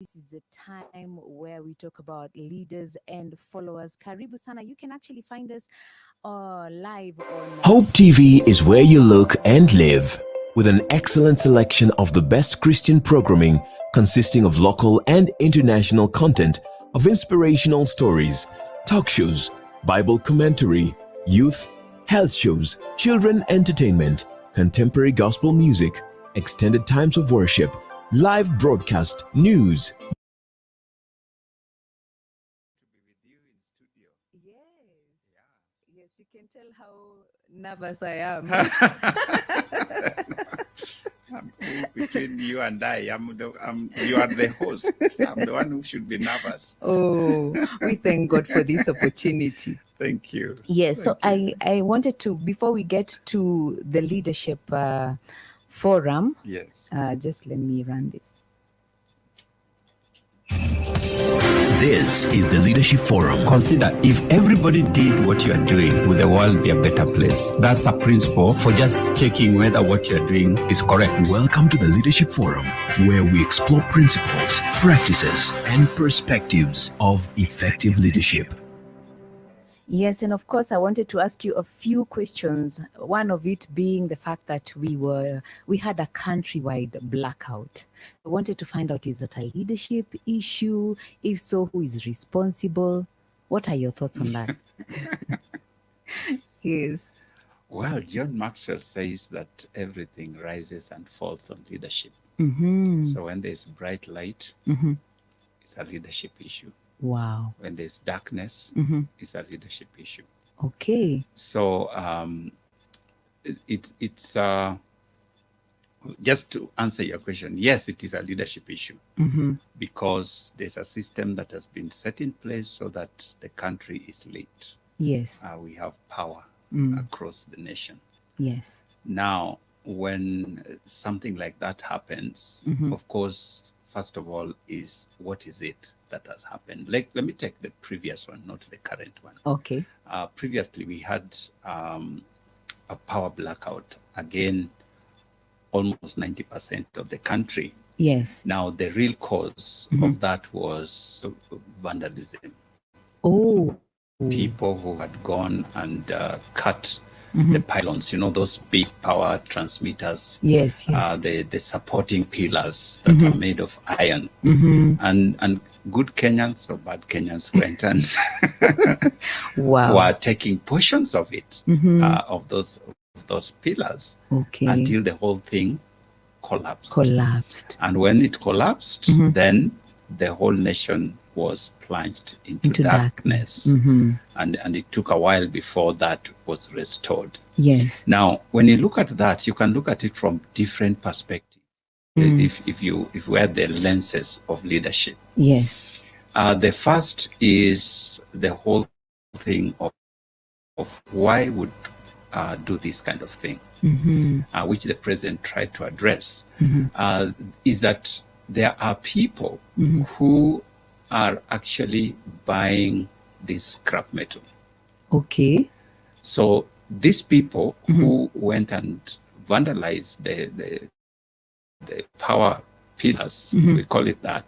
This is a time where we talk about leaders and followers. Karibu sana. You can actually find us live on Hope TV is where you look and live, with an excellent selection of the best Christian programming consisting of local and international content, of inspirational stories, talk shows, Bible commentary, youth, health shows, children entertainment, contemporary gospel music, extended times of worship, live broadcast, news. Yes. Yes, you can tell how nervous I am. Between you and I, you are the host. I'm the one who should be nervous. Oh, we thank God for this opportunity. Thank you. Yes, so Thank you. I wanted to, before we get to the leadership forum, Yes. just let me run this. This is the Leadership Forum. Consider if everybody did what you are doing, would the world be a better place? That's a principle for just checking whether what you're doing is correct. Welcome to the Leadership Forum, where we explore principles, practices, and perspectives of effective leadership. Yes, and of course, I wanted to ask you a few questions. One of it being the fact that we had a countrywide blackout. I wanted to find out, is that a leadership issue? If so, who is responsible? What are your thoughts on that? Yes. Well, John Maxwell says that everything rises and falls on leadership. Mm-hmm. So when there's bright light, Mm-hmm. it's a leadership issue. Wow. When there's darkness, Mm-hmm. it's a leadership issue. Okay. So it's just to answer your question, yes, it is a leadership issue. Mm-hmm. Because there's a system that has been set in place so that the country is lit. Yes. We have power across the nation. Yes. Now, when something like that happens, Mhm. of course, first of all, is what is it that has happened? Let me take the previous one, not the current one. Okay. Previously, we had a power blackout. Again, almost 90% of the country. Yes. Now, the real cause of that was vandalism. Oh. People who had gone and cut the pylons, those big power transmitters. Yes, yes. The supporting pillars that are made of iron. Mm-hmm. And good Kenyans or bad Kenyans went and Wow. were taking portions of it, Mhm. of those pillars, Okay. until the whole thing collapsed. Collapsed. And when it collapsed, Mhm. then the whole nation was plunged into darkness. Mm-hmm. And it took a while before that was restored. Yes. Now, when you look at that, you can look at it from different perspectives. If you wear the lenses of leadership. Yes. The first is the whole thing of why would do this kind of thing, which the president tried to address, is that there are people who are actually buying this scrap metal. Okay. So these people who went and vandalized the power pillars, we call it that,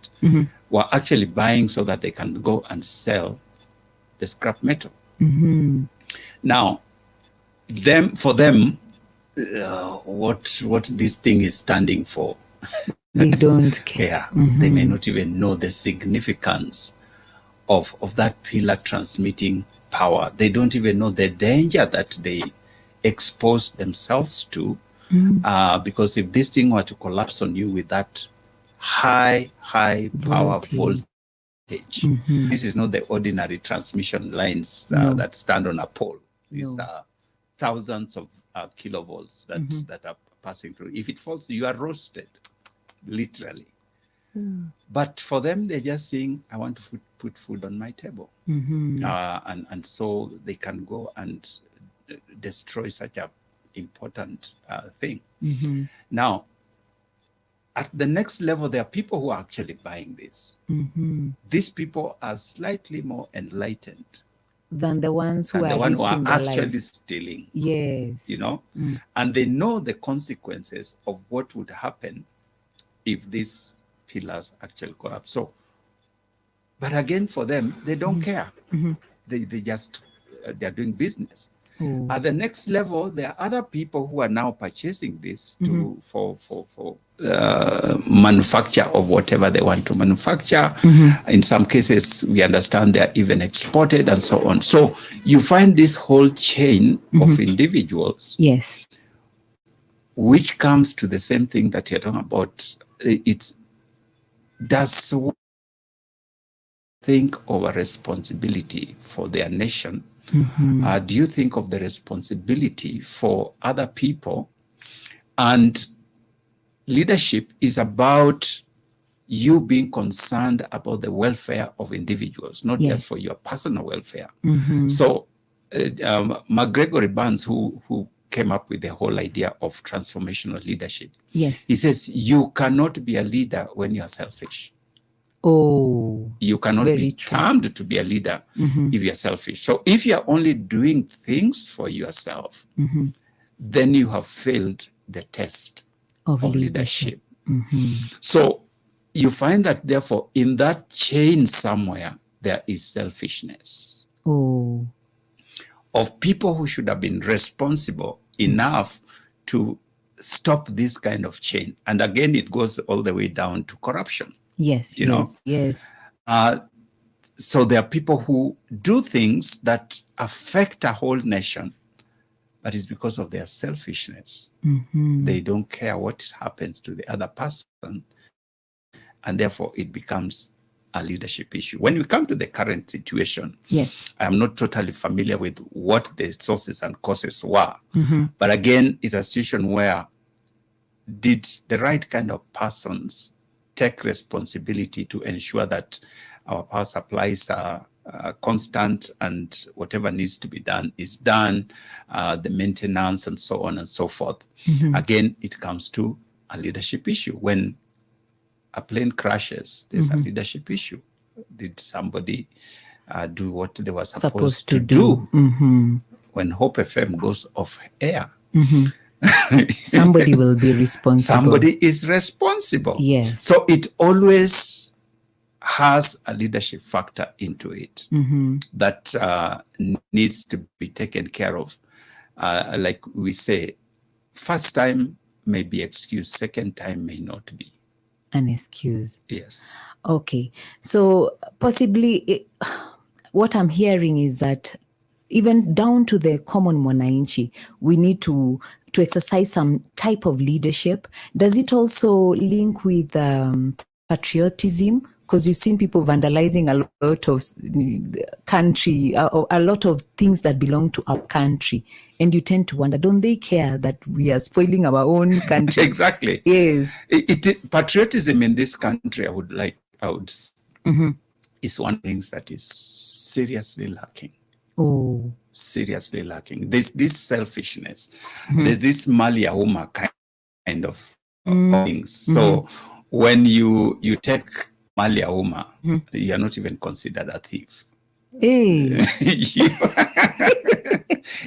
were actually buying so that they can go and sell the scrap metal. Mm-hmm. Now, for them, what this thing is standing for, They don't care. yeah, they may not even know the significance of that pillar transmitting power. They don't even know the danger that they expose themselves to, because if this thing were to collapse on you with that high power voltage, this is not the ordinary transmission lines No. that stand on a pole. These No. are thousands of kilovolts that are passing through. If it falls, you are roasted, literally. But for them, they're just saying, I want to put food on my table. And so they can go and destroy such a important thing. Now, at the next level, there are people who are actually buying this. These people are slightly more enlightened Than the ones who than are the one who are risking their actually lives. stealing. Yes. And they know the consequences of what would happen if this pillars actually collapse. So, but again, for them, they don't care. They just, they're doing business. At the next level, there are other people who are now purchasing this to for manufacture of whatever they want to manufacture. In some cases, we understand they are even exported and so on. So you find this whole chain of individuals, Yes. which comes to the same thing that you're talking about. It's does think of a responsibility for their nation. Do you think of the responsibility for other people? And leadership is about you being concerned about the welfare of individuals, not Yes. just for your personal welfare. So McGregory Barnes, who came up with the whole idea of transformational leadership, Yes. he says you cannot be a leader when you are selfish. Oh, You cannot very be true. termed to be a leader if you're selfish. So if you're only doing things for yourself, then you have failed the test of of leadership. leadership. So you find that therefore in that chain somewhere, there is selfishness Oh, of people who should have been responsible enough to stop this kind of chain. And again, it goes all the way down to corruption. yes, You know? yes. So there are people who do things that affect a whole nation, but it's because of their selfishness. They don't care what happens to the other person, and therefore it becomes a leadership issue. When we come to the current situation, Yes. I'm not totally familiar with what the sources and causes were, but again, it's a situation where did the right kind of persons take responsibility to ensure that our power supplies are constant and whatever needs to be done is done, the maintenance and so on and so forth. Again, it comes to a leadership issue. When a plane crashes, there's a leadership issue. Did somebody do what they were supposed to do? When Hope FM goes off air, Somebody will be responsible. somebody is responsible. Yes. So it always has a leadership factor into it that needs to be taken care of. Like we say, first time may be excused, second time may not be. An excuse. Yes. Okay. So possibly what I'm hearing is that even down to the common mwananchi, we need to exercise some type of leadership. Does it also link with patriotism? Because you've seen people vandalizing a lot of country, a lot of things that belong to our country. And you tend to wonder, don't they care that we are spoiling our own country? Exactly. Yes. Patriotism in this country, is one of the things that is seriously lacking. Oh. Seriously lacking. There's this selfishness. There's this Malia Uma kind of things. So when you take Malia Uma, you are not even considered a thief. Hey.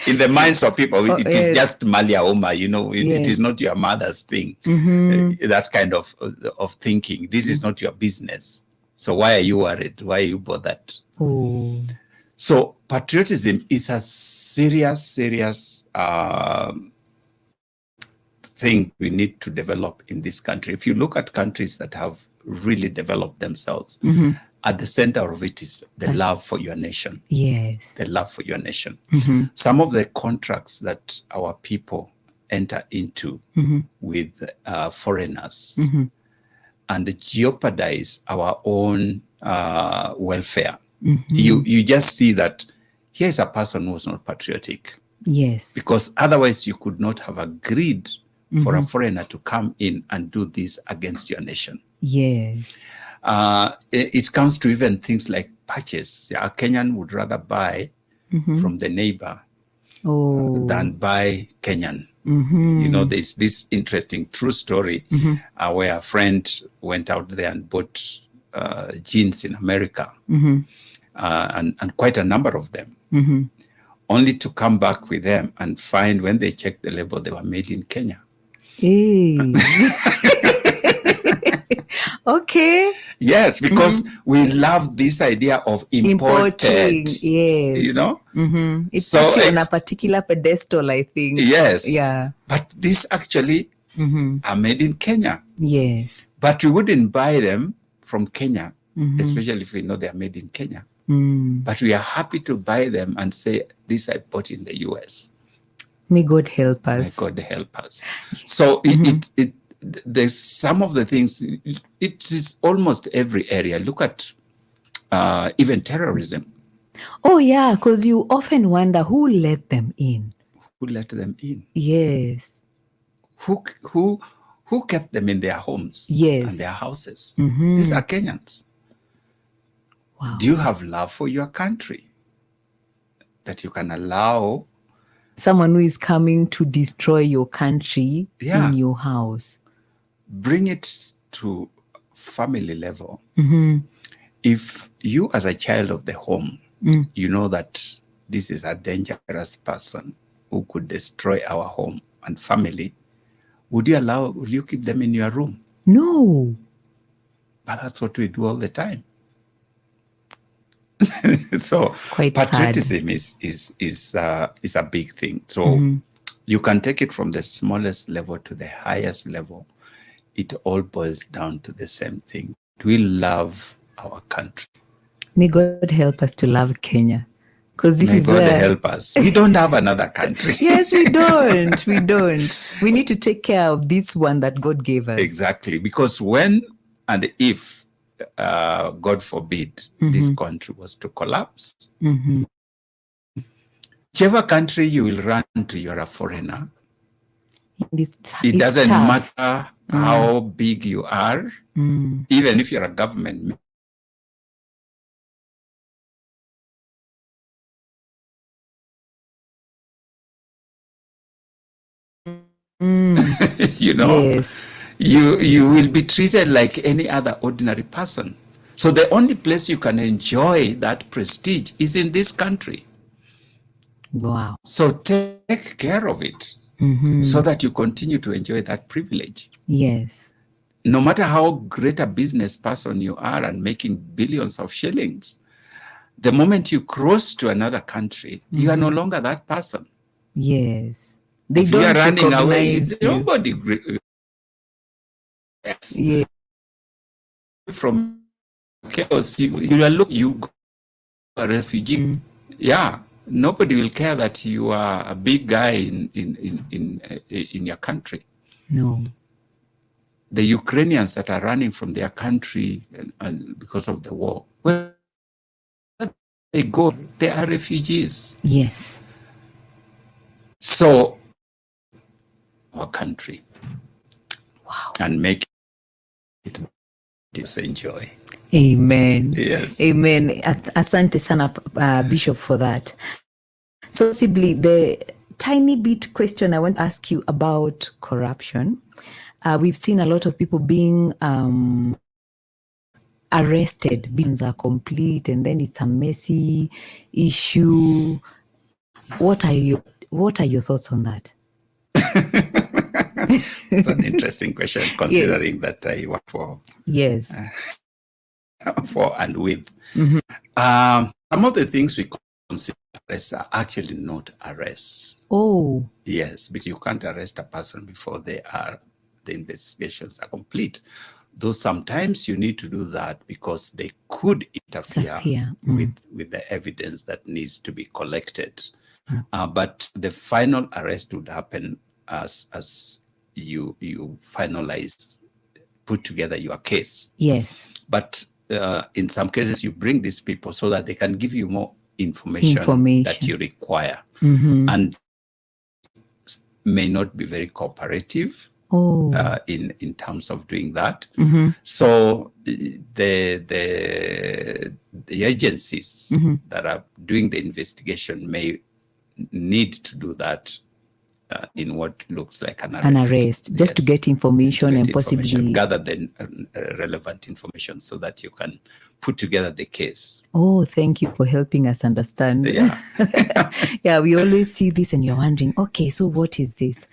In the minds of people, it yes. is just Malia Uma, it is not your mother's thing. That kind of thinking. This is not your business. So why are you worried? Why are you bothered? Oh. So patriotism is a serious thing we need to develop in this country. If you look at countries that have really developed themselves, at the center of it is the love for your nation. Yes. The love for your nation. Some of the contracts that our people enter into with foreigners and jeopardize our own welfare. You just see that here's a person who's not patriotic. Yes. Because otherwise you could not have agreed for a foreigner to come in and do this against your nation. Yes. It comes to even things like purchase. A Kenyan would rather buy from the neighbor than buy Kenyan. There's this interesting true story where a friend went out there and bought jeans in America, and quite a number of them, only to come back with them and find when they checked the label, they were made in Kenya. Hey. Okay. Yes, because we love this idea of imported. Yes. You know? It So puts you on a particular pedestal, I think. Yes. Yeah. But these actually are made in Kenya. Yes. But we wouldn't buy them from Kenya, especially if we know they're made in Kenya. But we are happy to buy them and say, this I bought in the US. May God help us. May God help us. So there's some of the things, it is almost every area. Look at even terrorism. Oh, yeah, because you often wonder who let them in. Who let them in? Yes. Who kept them in their homes Yes. and their houses? These are Kenyans. Wow. Do you have love for your country that you can allow someone who is coming to destroy your country in your house? Bring it to family level. If you as a child of the home, you know that this is a dangerous person who could destroy our home and family, would you keep them in your room? No. But that's what we do all the time. So quite patriotism is a big thing. So you can take it from the smallest level to the highest level. It all boils down to the same thing. We love our country. May God help us to love Kenya. Because this is God where help us. We don't have another country. Yes, we don't. We don't. We need to take care of this one that God gave us. Exactly. Because when and if, God forbid, this country was to collapse, whichever country you will run to, you're a foreigner. It doesn't matter how big you are, even if you're a government. You know, yes. you will be treated like any other ordinary person. So the only place you can enjoy that prestige is in this country. Wow. So take care of it so that you continue to enjoy that privilege. Yes. No matter how great a business person you are and making billions of shillings, the moment you cross to another country, you are no longer that person. Yes. They if don't you are running away, recognize nobody. Yes. Yeah. From chaos, you a refugee. Yeah, nobody will care that you are a big guy in your country. No. The Ukrainians that are running from their country and because of the war, where they go, they are refugees. Yes. So our country, wow, and make it enjoy. Amen. Yes. Amen. Asante sana, Bishop, for that. So possibly the tiny bit question I want to ask you about corruption. We've seen a lot of people being arrested. Bills are complete, and then it's a messy issue. What are your thoughts on that? It's an interesting question, considering that I work for for and with. Some of the things we consider arrests are actually not arrests. Oh, yes, because you can't arrest a person before the investigations are complete. Though sometimes you need to do that because they could interfere with the evidence that needs to be collected. But the final arrest would happen as you finalize, put together your case. Yes. But in some cases, you bring these people so that they can give you more information that you require, and may not be very cooperative in terms of doing that. So the agencies that are doing the investigation may need to do that in what looks like an arrest. Just to get information and possibly gather the relevant information so that you can put together the case. Oh, thank you for helping us understand. Yeah. Yeah, we always see this and you're wondering, okay, so what is this?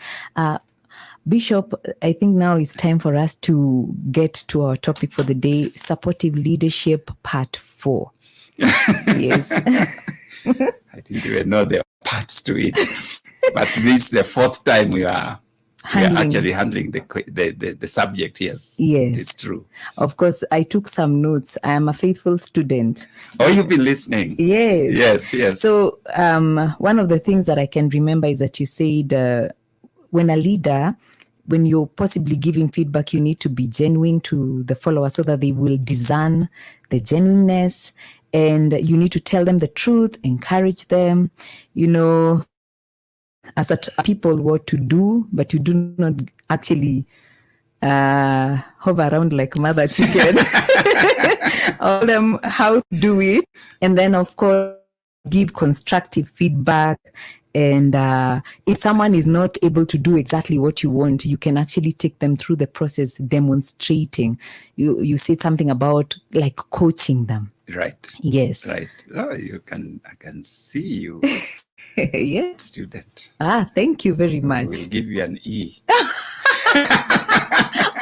Bishop, I think now it's time for us to get to our topic for the day, supportive leadership part 4. Yes. I didn't even know there were parts to it. But this is the 4th time we are actually handling the subject. Yes. Yes. It's true. Of course, I took some notes. I am a faithful student. Oh, you've been listening. Yes. Yes. So one of the things that I can remember is that you said when a leader, when you're possibly giving feedback, you need to be genuine to the follower so that they will discern the genuineness, and you need to tell them the truth, encourage them, as people what to do, but you do not actually hover around like mother chicken. Tell them how to do it, and then of course give constructive feedback. And if someone is not able to do exactly what you want, you can actually take them through the process, demonstrating. You said something about like coaching them. Right. Yes. Right. Oh, I can see you. Yes. Student. Thank you very much. We'll give you an E.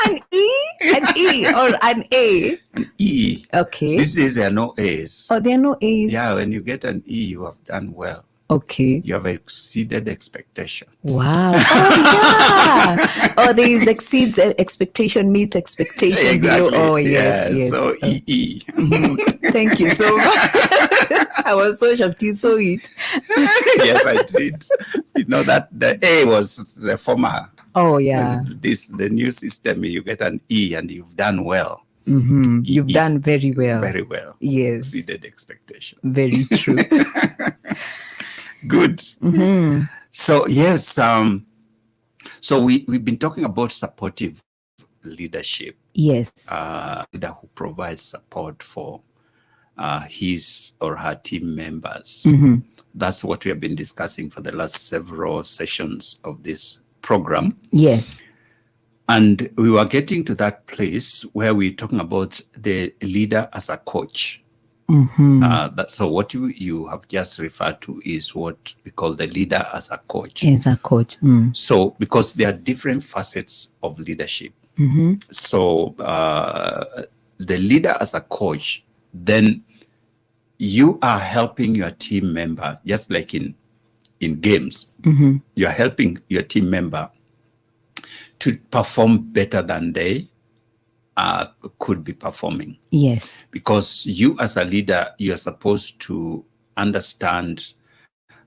An E? An E or an A? An E. Okay. These days there are no A's. Oh, there are no A's? Yeah, when you get an E, you have done well. Okay. You have exceeded expectation. Wow. Oh, yeah. Oh, there is exceeds expectation meets expectation. Exactly. Oh, yes. So EE. Thank you so much. I was so shocked you saw it. Yes, I did. You know that the A was the former. Oh, yeah. The new system, you get an E and you've done well. Mm-hmm. You've done very well. Very well. Yes. Exceeded expectation. Very true. Good. Mm-hmm. So yes, so we've been talking about supportive leadership. Yes. Leader who provides support for his or her team members. Mm-hmm. That's what we have been discussing for the last several sessions of this program. Yes. And we were getting to that place where we're talking about the leader as a coach. Mm-hmm. So what you have just referred to is what we call the leader as a coach. As a coach. Mm. So because there are different facets of leadership. Mm-hmm. So the leader as a coach, then you are helping your team member, just like in games, Mm-hmm. you're helping your team member to perform better than they could be performing. Yes. Because you as a leader, you're supposed to understand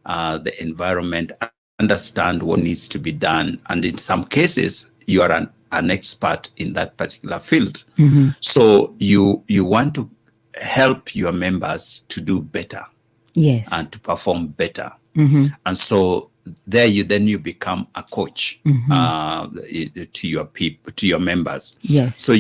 the environment, understand what needs to be done. And in some cases, you are an expert in that particular field. Mm-hmm. So you want to help your members to do better. Yes. And to perform better. Mm-hmm. And so there you become a coach to your people, to your members. Yes. So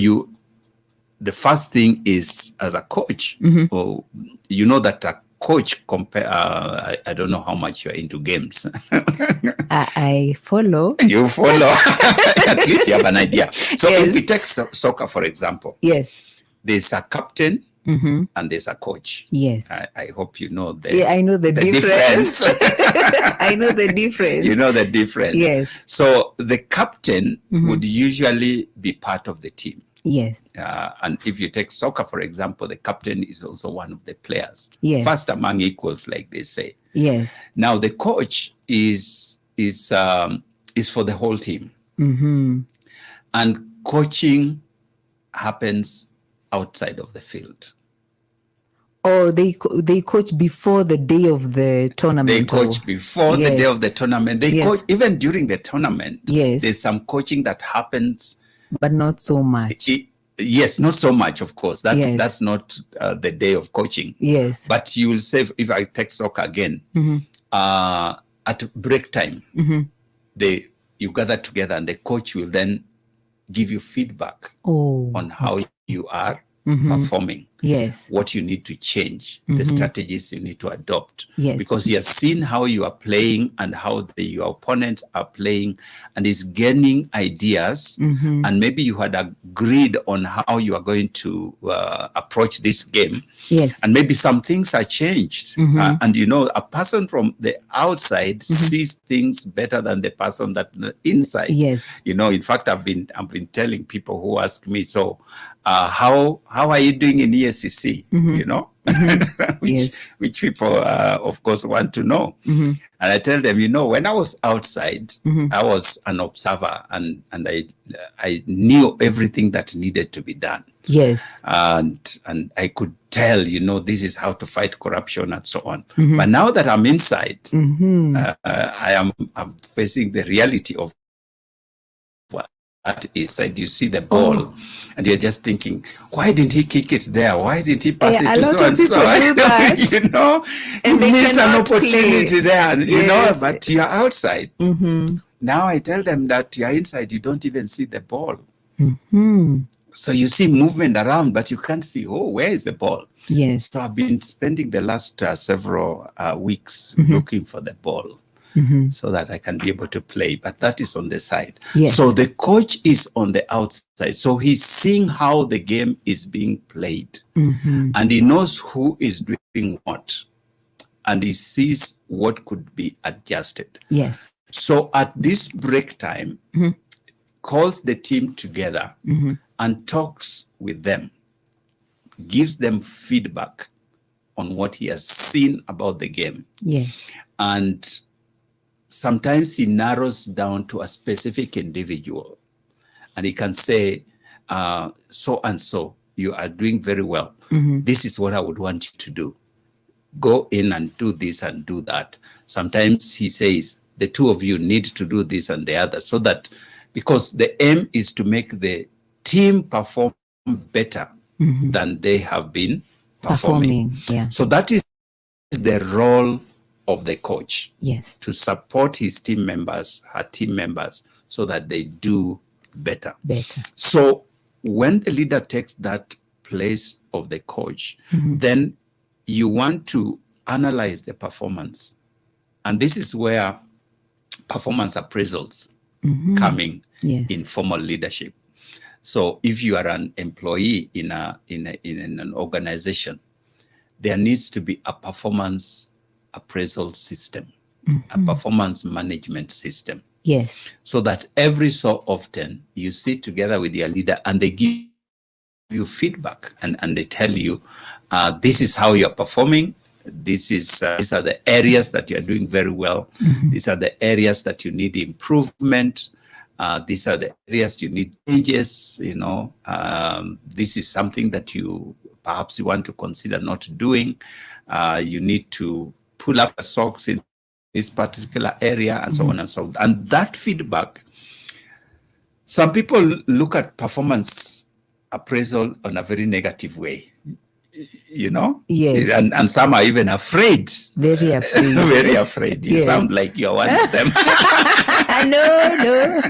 the first thing is, as a coach, you know that a coach I don't know how much you're into games. I follow. You follow. At least you have an idea. So Yes. if we take soccer, for example, Yes. there's a captain Mm-hmm. and there's a coach. Yes. I hope you know I know the difference. I know the difference. You know the difference. Yes. So the captain would usually be part of the team. Yes. And if you take soccer, for example, the captain is also one of the players. Yes. First among equals, like they say. Yes. Now the coach is for the whole team. Mm-hmm. And coaching happens outside of the field. Oh, they coach before the day of the tournament. They coach before the day of the tournament. They coach even during the tournament. Yes. There's some coaching that happens. But not so much. Yes, not so much, of course. Yes. That's not the day of coaching. Yes. But you will say, if I take soccer again, at break time, you gather together and the coach will then give you feedback on how you are performing. Yes. what you need to change, the strategies you need to adopt. Yes. Because he has seen how you are playing and how your opponents are playing, and is gaining ideas. And maybe you had agreed on how you are going to approach this game. Yes. And maybe some things are changed. And you know, a person from the outside sees things better than the person that the inside. Yes. You know, in fact, I've been telling people who ask me, so how are you doing in ESCC? You know, which people of course want to know. And I tell them, you know, when I was outside, I was an observer, and I knew everything that needed to be done. Yes. And I could tell, you know, this is how to fight corruption and so on. But now that I'm inside, I'm facing the reality of what that is. And you see the ball, and you're just thinking, why didn't he kick it there? Why didn't he pass it to so and so? You know, And you missed an cannot opportunity play. there, you Yes. know, but you're outside. Now I tell them that you're inside, you don't even see the ball. So you see movement around, but you can't see, oh, where is the ball? Yes. So I've been spending the last several weeks looking for the ball so that I can be able to play. But that is on the side. Yes. So the coach is on the outside. So he's seeing how the game is being played. And he knows who is doing what. And he sees what could be adjusted. Yes. So at this break time, calls the team together and talks with them, gives them feedback on what he has seen about the game. Yes. And sometimes he narrows down to a specific individual, and he can say, so and so, you are doing very well. This is what I would want you to do. Go in and do this and do that. Sometimes he says, the two of you need to do this and the other, so that, because the aim is to make the team perform better than they have been performing. Yeah. So that is the role of the coach, Yes. to support his team members, her team members, so that they do better. Better. So when the leader takes that place of the coach, then you want to analyze the performance. And this is where performance appraisals coming Yes. in formal leadership. So if you are an employee in an organization, there needs to be a performance appraisal system, a performance management system, Yes. so that every so often you sit together with your leader and they give you feedback, and they tell you, this is how you're performing. These are the areas that you're doing very well. These are the areas that you need improvement. These are the areas you need changes. You know, this is something that you want to consider not doing. You need to pull up the socks in this particular area, and so on and so on. And that feedback, some people look at performance appraisal on a very negative way, you know? Yes. And some are even afraid. Very afraid. Very afraid. You Yes. sound like you're one of them. No.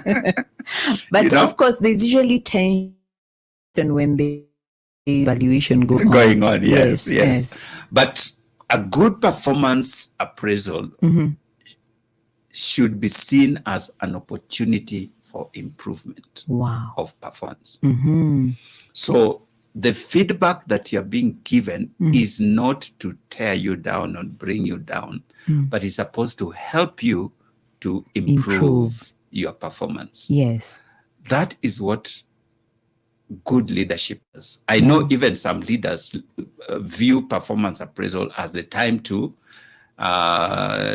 But You know? of course, there's usually tension when the evaluation Going on, yes. But a good performance appraisal should be seen as an opportunity for improvement Wow. of performance. So the feedback that you're being given is not to tear you down or bring you down, but it's supposed to help you to improve your performance. Yes. That is what good leadership is. I know even some leaders view performance appraisal as the time to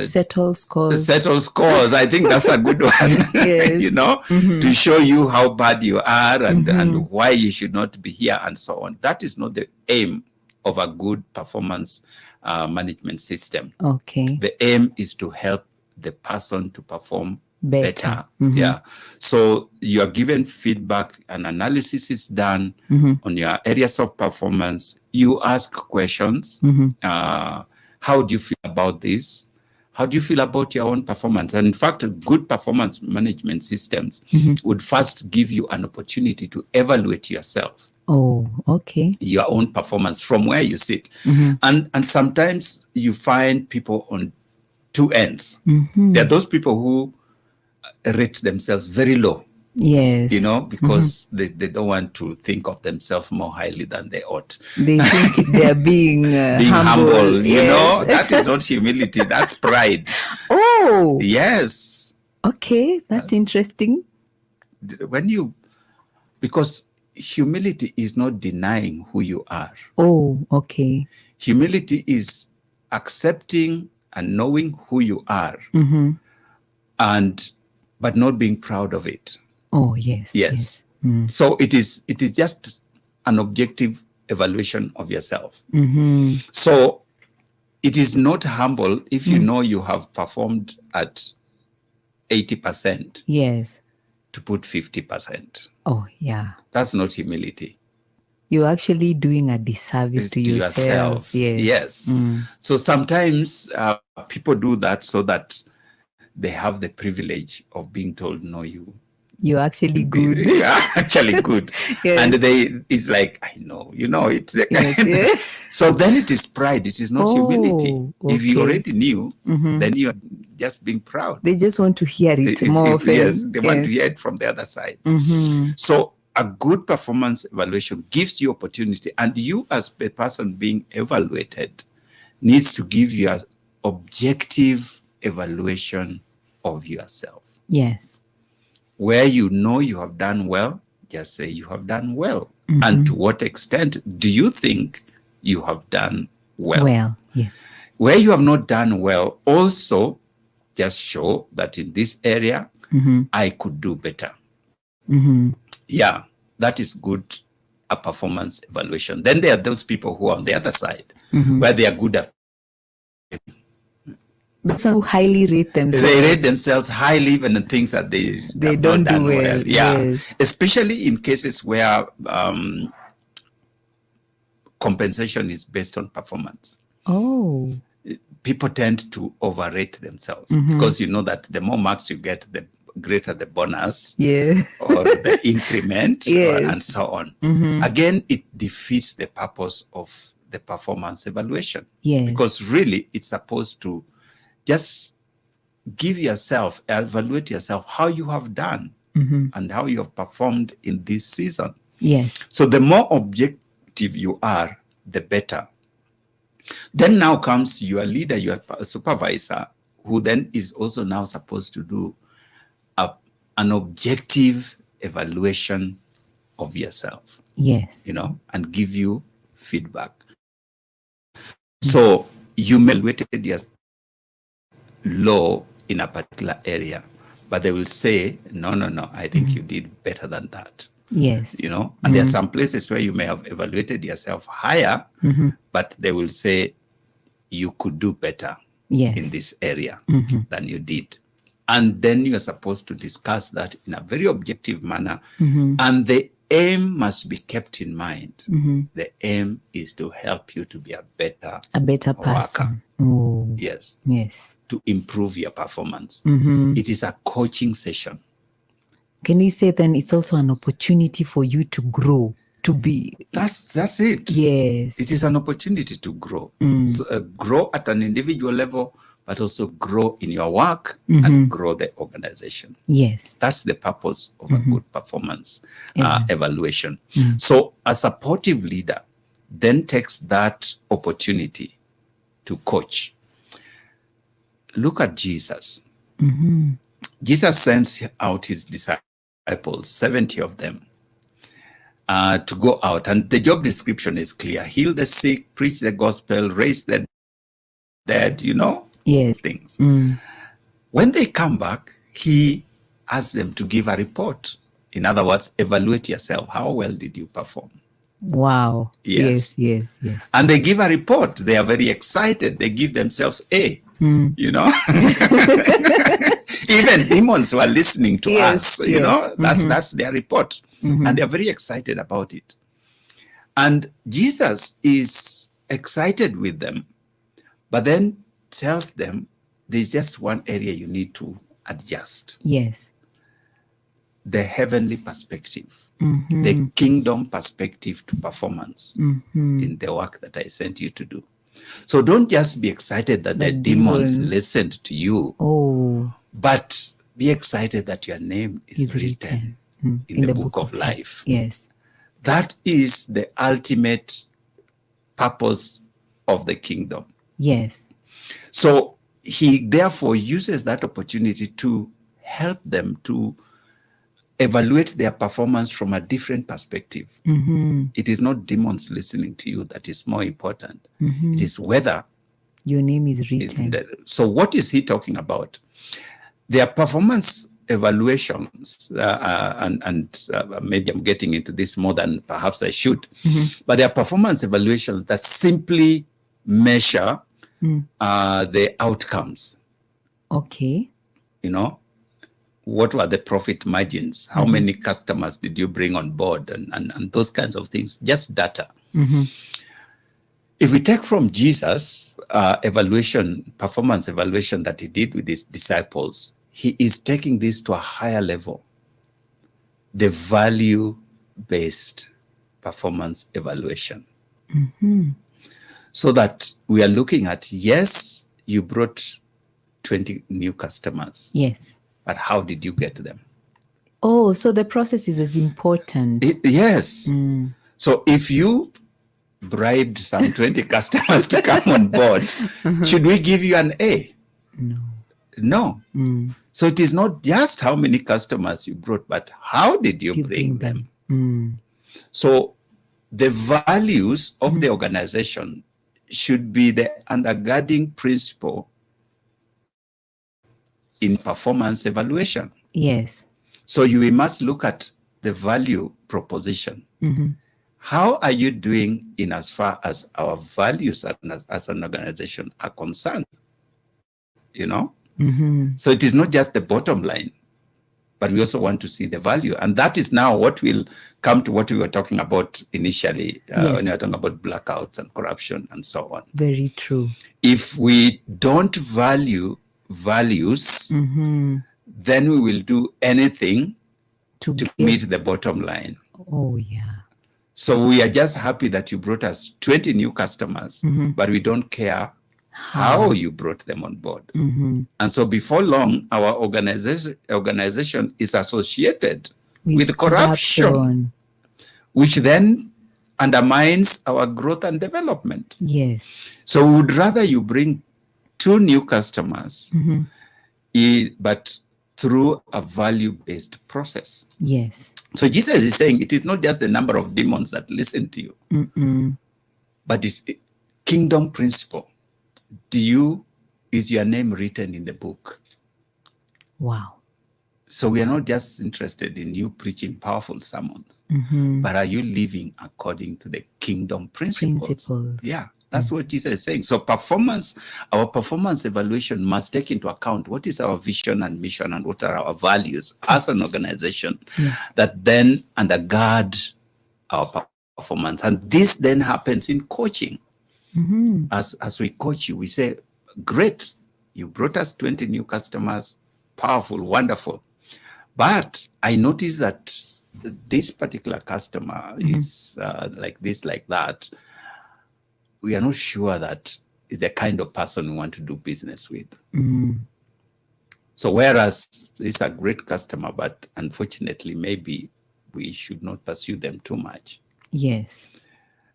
Settle scores. settle scores. I think that's a good one. Yes. You know, to show you how bad you are and why you should not be here and so on. That is not the aim of a good performance management system. Okay. The aim is to help the person to perform better. Mhm. Yeah. So you are given feedback, and analysis is done on your areas of performance. You ask questions. How do you feel about this? How do you feel about your own performance? And in fact, good performance management systems would first give you an opportunity to evaluate yourself. Oh, okay. your own performance from where you sit. And sometimes you find people on two ends. There are those people who rate themselves very low, Yes. you know, because they don't want to think of themselves more highly than they ought. They think they're being, Being humble, you know, yes. that is not humility, that's pride. Oh, Yes. okay. That's interesting. When you, because humility is not denying who you are. Oh, okay. Humility is accepting and knowing who you are, and but not being proud of it. Oh, yes. Yes. So it is just an objective evaluation of yourself. So it is not humble if you know you have performed at 80%. Yes. To put 50%. Oh, yeah. That's not humility. You're actually doing a disservice It's to yourself. Yes. So sometimes people do that so that they have the privilege of being told, no, you're actually good. You're actually good. Yes. And it's like, I know, you know, it's Yes. so then it is pride. It is not humility. If you Okay. already knew, then you're just being proud. They just want to hear it more often. Yes, they want to hear it from the other side. So a good performance evaluation gives you opportunity, and you as a person being evaluated needs to give you an objective evaluation of yourself. Yes. Where you know you have done well, just say you have done well. And to what extent do you think you have done well? Well, yes. Where you have not done well, also just show that in this area, I could do better. Yeah, that is good, a performance evaluation. Then there are those people who are on the other side, where they are good at. Who highly rate themselves. They rate themselves highly even in things that they have don't not done do well. Yeah, Yes. Especially in cases where compensation is based on performance. Oh. People tend to overrate themselves because you know that the more marks you get, the greater the bonus, yes, or the increment, yes, and so on. Again, it defeats the purpose of the performance evaluation. Yes. Because really, it's supposed to just give yourself, evaluate yourself, how you have done and how you have performed in this season. Yes. So the more objective you are, the better. Then now comes your leader, your supervisor, who then is also now supposed to do an objective evaluation of yourself. Yes. You know, and give you feedback. So you may have evaluated your low in a particular area, but they will say, no, I think you did better than that. Yes. You know, and there are some places where you may have evaluated yourself higher, but they will say you could do better in this area than you did. And then you are supposed to discuss that in a very objective manner. And the aim must be kept in mind. The aim is to help you to be a better person. Oh. Yes. Yes. To improve your performance. It is a coaching session. Can we say then it's also an opportunity for you to grow, to be... That's it. Yes. It is an opportunity to grow. So, grow at an individual level, but also grow in your work and grow the organization. Yes. That's the purpose of a good performance evaluation. So a supportive leader then takes that opportunity to coach. Look at Jesus. Jesus sends out his disciples, 70 of them, to go out. And the job description is clear. Heal the sick, preach the gospel, raise the dead, you know, things. When they come back, he asks them to give a report. In other words, evaluate yourself. How well did you perform? Wow. Yes. And they give a report. They are very excited. They give themselves A. You know, even demons were listening to us. You know, that's their report, and they're very excited about it. And Jesus is excited with them, but then tells them there's just one area you need to adjust. Yes. The heavenly perspective. the kingdom perspective to performance in the work that I sent you to do. So don't just be excited that the demons listened to you, but be excited that your name is written in the book of life. Yes. That is the ultimate purpose of the kingdom. Yes. So he therefore uses that opportunity to help them to evaluate their performance from a different perspective. It is not demons listening to you that is more important. It is whether your name is written. So what is he talking about? Their performance evaluations, and maybe I'm getting into this more than perhaps I should, but their performance evaluations that simply measure the outcomes. Okay. You know, what were the profit margins? How many customers did you bring on board? And those kinds of things, just data. If we take from Jesus' performance evaluation that he did with his disciples, he is taking this to a higher level, the value-based performance evaluation. So that we are looking at, yes, you brought 20 new customers. Yes. But how did you get them? Oh, so the process is as important. Yes. So if you bribed some 20 customers to come on board, should we give you an A? No. So it is not just how many customers you brought, but how did you bring them? So the values of the organization should be the undergirding principle in performance evaluation. Yes. So we must look at the value proposition. How are you doing in as far as our values as an organization are concerned? You know? So it is not just the bottom line, but we also want to see the value. And that is now what will come to what we were talking about initially, when we were talking about blackouts and corruption and so on. Very true. If we don't value values, then we will do anything to meet the bottom line. Oh, yeah. So we are just happy that you brought us 20 new customers, but we don't care how you brought them on board. And so before long, our organization is associated with corruption, which then undermines our growth and development. Yes. So we would rather you bring 2 new customers, but through a value-based process. Yes. So Jesus is saying it is not just the number of demons that listen to you, but it's kingdom principle. Is your name written in the book? Wow. So we are not just interested in you preaching powerful sermons, but are you living according to the kingdom principles? Yeah, that's what Jesus is saying. So our performance evaluation must take into account what is our vision and mission and what are our values as an organization that then undergird our performance. And this then happens in coaching. As we coach you, we say, great, you brought us 20 new customers, powerful, wonderful. But I noticed that this particular customer is like this, like that. We are not sure that is the kind of person we want to do business with. So whereas it's a great customer, but unfortunately, maybe we should not pursue them too much. Yes.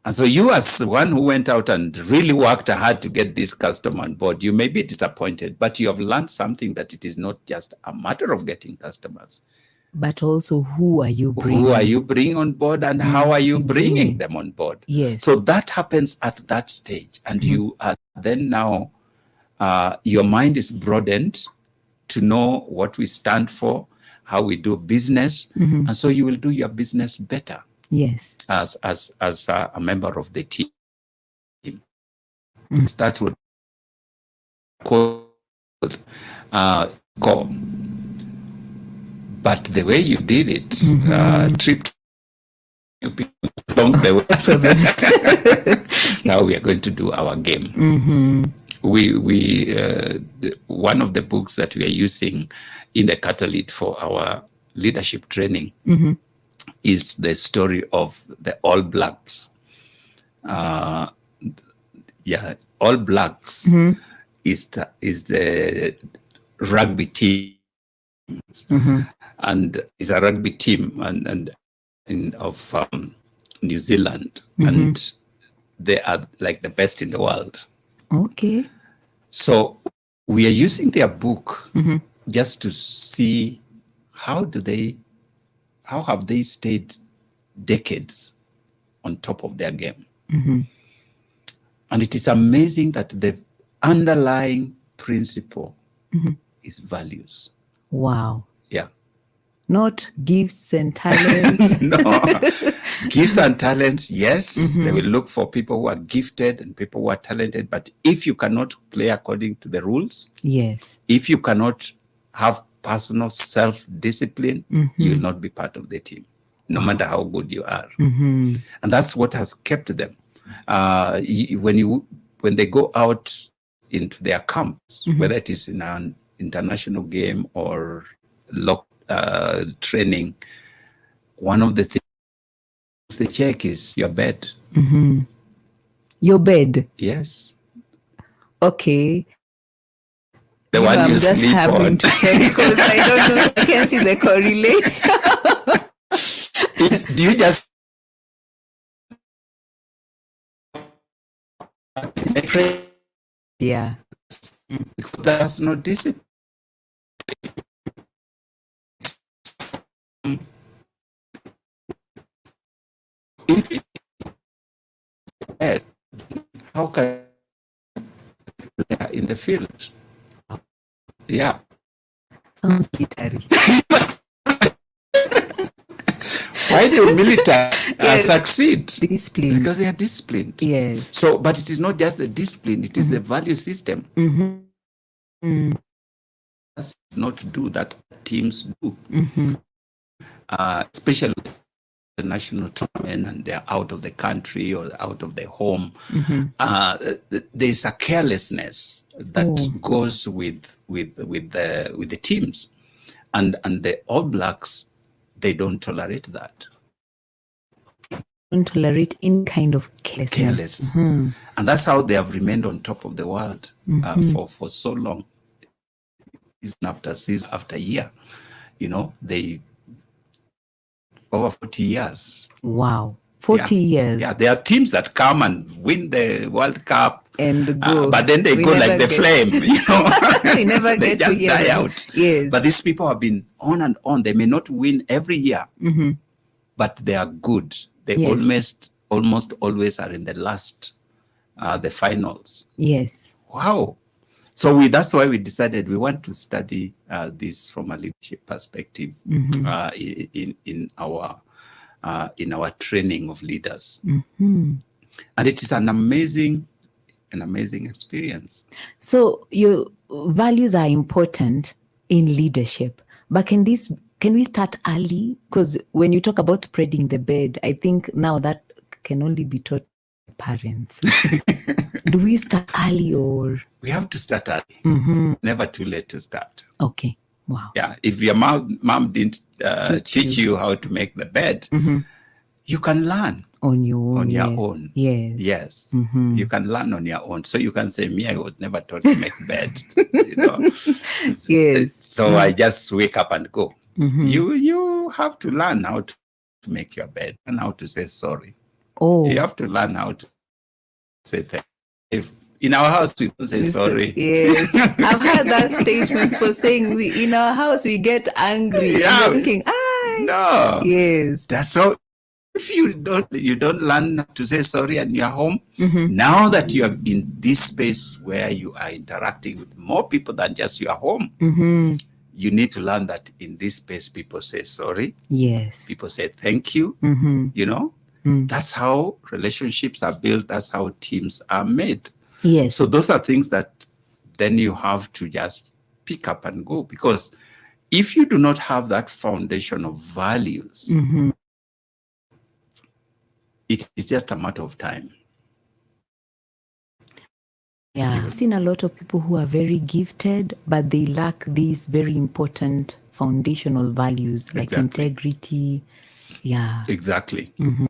And so you, as one who went out and really worked hard to get this customer on board, you may be disappointed, but you have learned something, that it is not just a matter of getting customers, but also who are you bringing? Who are you bringing on board, and how are you bringing them on board? Yes. So that happens at that stage, and you are then now, your mind is broadened to know what we stand for, how we do business, and so you will do your business better. Yes. As a member of the team. That's what called call. But the way you did it, tripped people along the way. Now we are going to do our game. We one of the books that we are using in the Catalyst for our leadership training is the story of the All Blacks. All Blacks is the rugby team, and is a rugby team of New Zealand, and they are like the best in the world. Okay. So we are using their book just to see how have they stayed decades on top of their game. And it is amazing that the underlying principle is values. Wow. Yeah. Not gifts and talents. No. Gifts and talents, yes. They will look for people who are gifted and people who are talented. But if you cannot play according to the rules, Yes. if you cannot have personal self-discipline, you will not be part of the team, no matter how good you are. And that's what has kept them. When they go out into their camps, whether it is in an international game or training, one of the things they check is your bed. Your bed. Yes. Okay. The one I'm you just sleep having on. to check because I don't know. I can't see the correlation. Do you just Yeah. because there's no discipline? If it bad, how can they are in the field? Yeah. Sounds literary. Why do military Yes. succeed? Discipline. Because they are disciplined. Yes. So, but it is not just the discipline; it is the value system. That's not to do that teams do, especially the national tournament, and they're out of the country or out of the home. There's a carelessness that goes with the teams, and the All Blacks, they don't tolerate that. Don't tolerate any kind of carelessness. And that's how they have remained on top of the world for so long. Season after year, they over 40 years. Wow. 40 years. Yeah, there are teams that come and win the World Cup And go. but then they We go like never the flame, We never they get just to hear die them. out. Yes. But these people have been on and on. They may not win every year, but they are good. They Yes. almost always are in the last, the finals. Yes. Wow. So that's why we decided we want to study this from a leadership perspective in our training of leaders. And it is an amazing experience. So your values are important in leadership, but can we start early? Because when you talk about spreading the bed, I think now that can only be taught by parents. Do we start early or? We have to start early. Never too late to start. Okay. Wow. Yeah. If your mom didn't teach you how to make the bed, you can learn On your own. on your yes. own. Yes. Yes. You can learn on your own. So you can say, me, I was never taught to make bed. You know. Yes. So I just wake up and go. You have to learn how to make your bed and how to say sorry. Oh. You have to learn how to say thank you. If in our house we don't say sorry. Yes. I've heard that statement for saying in our house we get angry. Yeah. And you're thinking, No. yes. That's so. If you don't learn to say sorry and you're home, now that you are in this space where you are interacting with more people than just your home, you need to learn that in this space people say sorry. Yes. People say thank you. You know, that's how relationships are built. That's how teams are made. Yes. So those are things that then you have to just pick up and go, because if you do not have that foundation of values, it is just a matter of time. Yeah, I've seen a lot of people who are very gifted, but they lack these very important foundational values like Exactly. integrity, Yeah. Exactly. Mhm.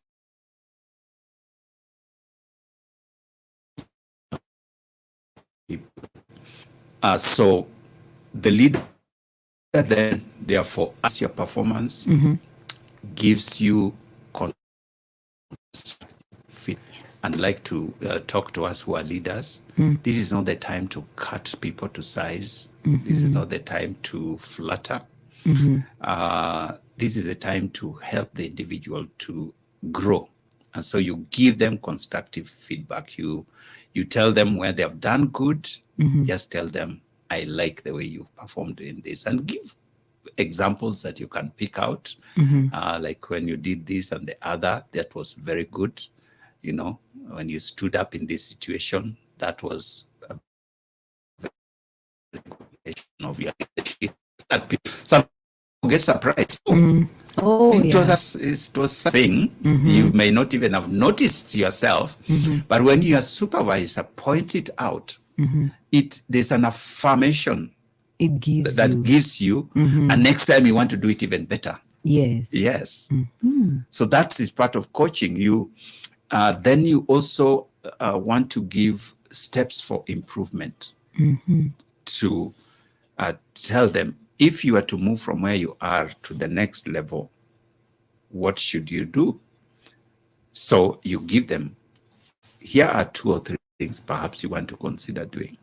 So the leader then, therefore, as your performance Mhm. gives you fit and like to talk to us who are leaders. This is not the time to cut people to size. This is not the time to flatter. This is the time to help the individual to grow. And so you give them constructive feedback. You tell them where they have done good. Just tell them, I like the way you performed in this, and give examples that you can pick out. Like when you did this and the other, that was very good. You know, when you stood up in this situation, that was a very good of your leadership. Some get surprised. Oh, It yeah. was something you may not even have noticed yourself, but when your supervisor points it out, there's an affirmation It gives that you. gives you, and next time you want to do it even better. Yes. Yes. So that is part of coaching. You then you also want to give steps for improvement to tell them, if you are to move from where you are to the next level, what should you do? So you give them, here are 2 or 3 things perhaps you want to consider doing.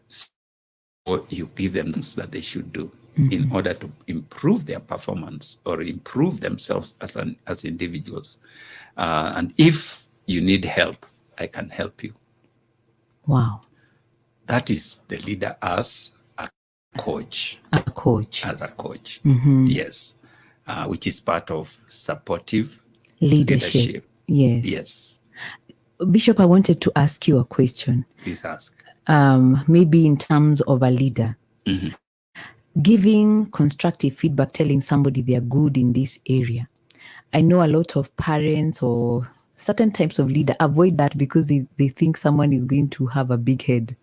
So you give them things that they should do in order to improve their performance or improve themselves as individuals. And if you need help, I can help you. Wow. That is the leader as a coach. A coach. As a coach. Yes. Which is part of supportive leadership. Yes. Yes. Bishop, I wanted to ask you a question. Please ask. Maybe in terms of a leader. Giving constructive feedback, telling somebody they are good in this area. I know a lot of parents or certain types of leader avoid that because they think someone is going to have a big head.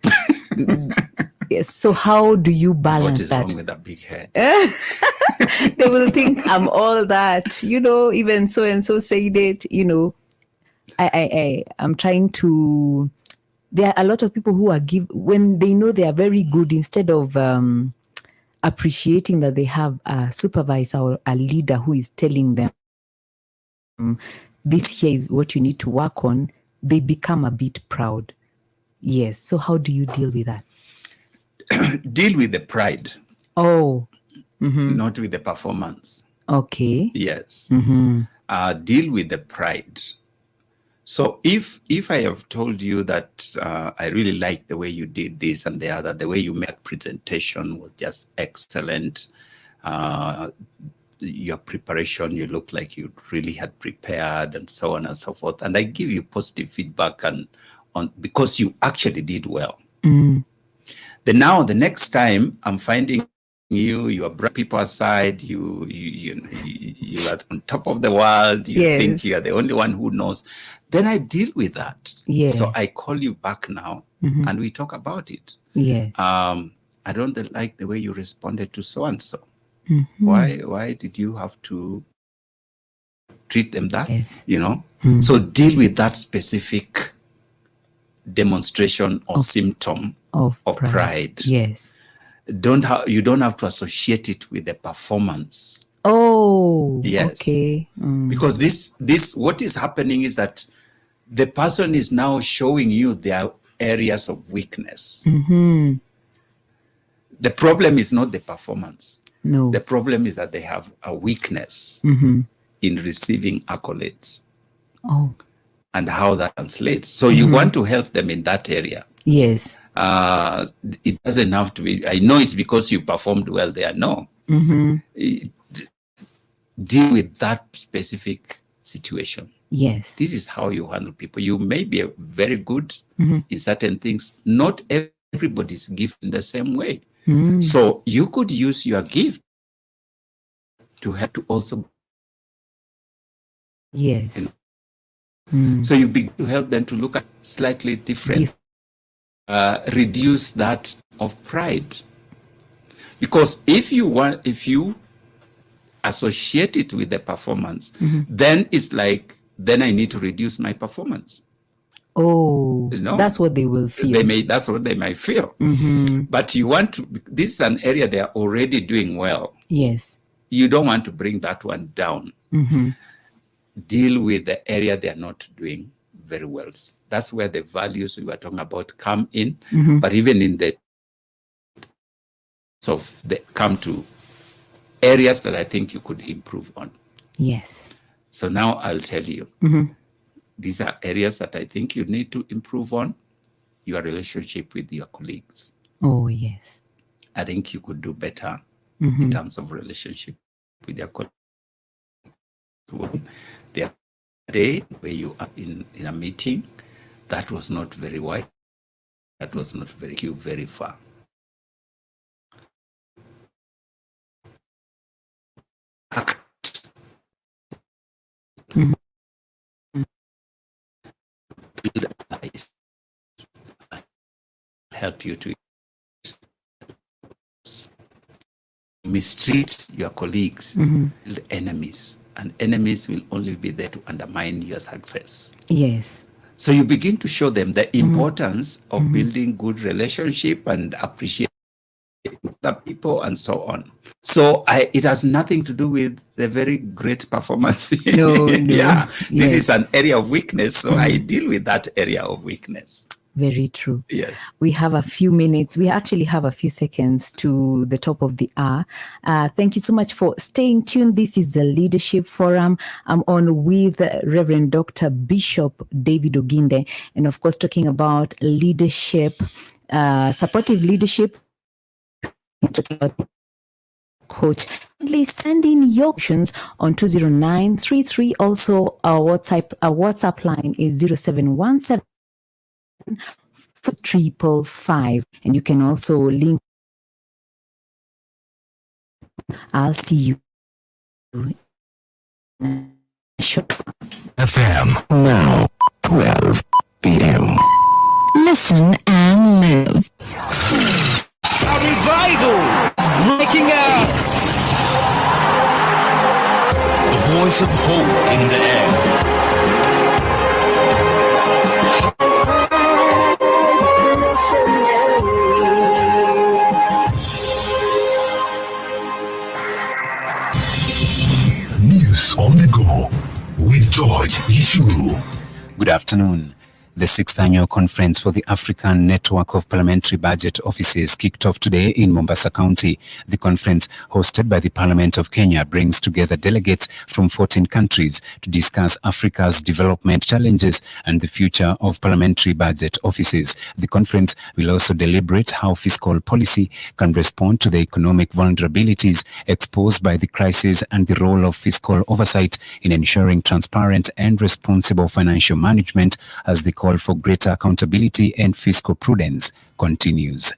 Yes. So how do you balance What is that? wrong with a big head? They will think I'm all that, even so and so said it, I'm trying to, there are a lot of people who are when they know they are very good, instead of appreciating that they have a supervisor or a leader who is telling them, this here is what you need to work on, they become a bit proud. Yes. So how do you deal with that? Deal with the pride. Oh. Not with the performance. Okay. Yes. Deal with the pride. So if I have told you that I really like the way you did this and the other, the way you made presentation was just excellent. Your preparation, you look like you really had prepared, and so on and so forth. And I give you positive feedback because you actually did well. Then now the next time I'm finding you are bringing people aside, you are on top of the world, you think you are the only one who knows, then I deal with that. Yes. So I call you back now and we talk about it. Yes. I don't like the way you responded to so and so. Why did you have to treat them that? Yes. So deal with that specific demonstration or symptom of pride. Yes. You don't have to associate it with the performance. Oh, yes. Okay. Because this what is happening is that the person is now showing you their areas of weakness. The problem is not the performance. No. The problem is that they have a weakness in receiving accolades. Oh. And how that translates. So you want to help them in that area. Yes. It doesn't have to be, I know it's because you performed well there. No. Deal with that specific situation. Yes. This is how you handle people. You may be very good in certain things. Not everybody's gifted in the same way. So you could use your gift to help to also. Yes. So you begin to help them to look at slightly different. Reduce that of pride. Because if you associate it with the performance, then it's like, then I need to reduce my performance. Oh, You know? that's what they will feel. That's what they might feel. But you want to, this is an area they are already doing well. Yes. You don't want to bring that one down. Deal with the area they are not doing very well. That's where the values we were talking about come in. But even in the, so they come to areas that I think you could improve on. Yes. So now I'll tell you, these are areas that I think you need to improve on. Your relationship with your colleagues. Oh, yes. I think you could do better in terms of relationship with your colleagues. The other day where you are in a meeting, that was not very wide. That was not very far. Build allies. Help you to mistreat your colleagues, build enemies, and enemies will only be there to undermine your success. Yes. So you begin to show them the importance of building good relationship and appreciating the people and so on. So it has nothing to do with the very great performance. No. Yeah, Yes. this is an area of weakness. So I deal with that area of weakness. Very true. Yes. We have a few minutes. We actually have a few seconds to the top of the hour. Thank you so much for staying tuned. This is the Leadership Forum. I'm on with Reverend Dr. Bishop David Oginde, and of course, talking about leadership, supportive leadership. Talking about Coach. Please send in your questions on 20933. Also, our WhatsApp line is 0717 555, and you can also link. I'll see you in a short FM now 12 p.m. Listen and live. A revival is breaking out. The voice of hope in the air. News on the go with George Ishuru. Good afternoon. The 6th annual conference for the African Network of Parliamentary Budget Offices kicked off today in Mombasa County. The conference, hosted by the Parliament of Kenya, brings together delegates from 14 countries to discuss Africa's development challenges and the future of parliamentary budget offices. The conference will also deliberate how fiscal policy can respond to the economic vulnerabilities exposed by the crisis and the role of fiscal oversight in ensuring transparent and responsible financial management as the call for greater accountability and fiscal prudence continues.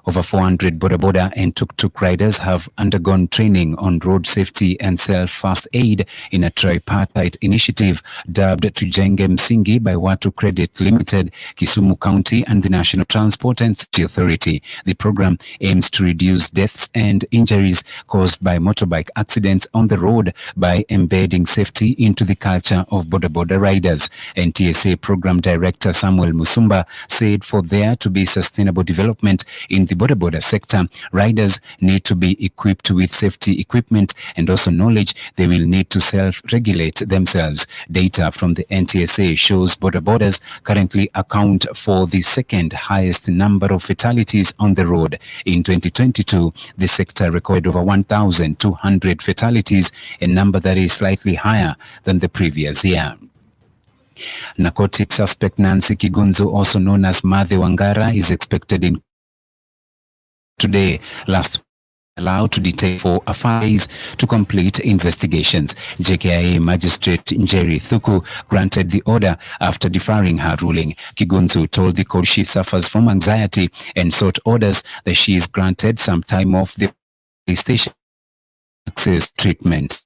Over 400 boda and tuk-tuk riders have undergone training on road safety and self-first aid in a tripartite initiative dubbed Tujenge Msingi by Watu Credit Limited, Kisumu County and the National Transport and Safety Authority. The program aims to reduce deaths and injuries caused by motorbike accidents on the road by embedding safety into the culture of boda riders. NTSA Program Director Samuel Musumba said for there to be sustainable development in the boda sector, riders need to be equipped with safety equipment and also knowledge they will need to self-regulate themselves. Data from the NTSA shows bodas currently account for the second highest number of fatalities on the road. In 2022, the sector recorded over 1,200 fatalities, a number that is slightly higher than the previous year. Narcotic suspect Nancy Kigunzu, also known as Mathe Wangara, is expected in today. Last allowed to detain for a phase to complete investigations. JKIA Magistrate Njeri Thuku granted the order after deferring her ruling. Kigunzu told the court she suffers from anxiety and sought orders that she is granted some time off the station access treatment.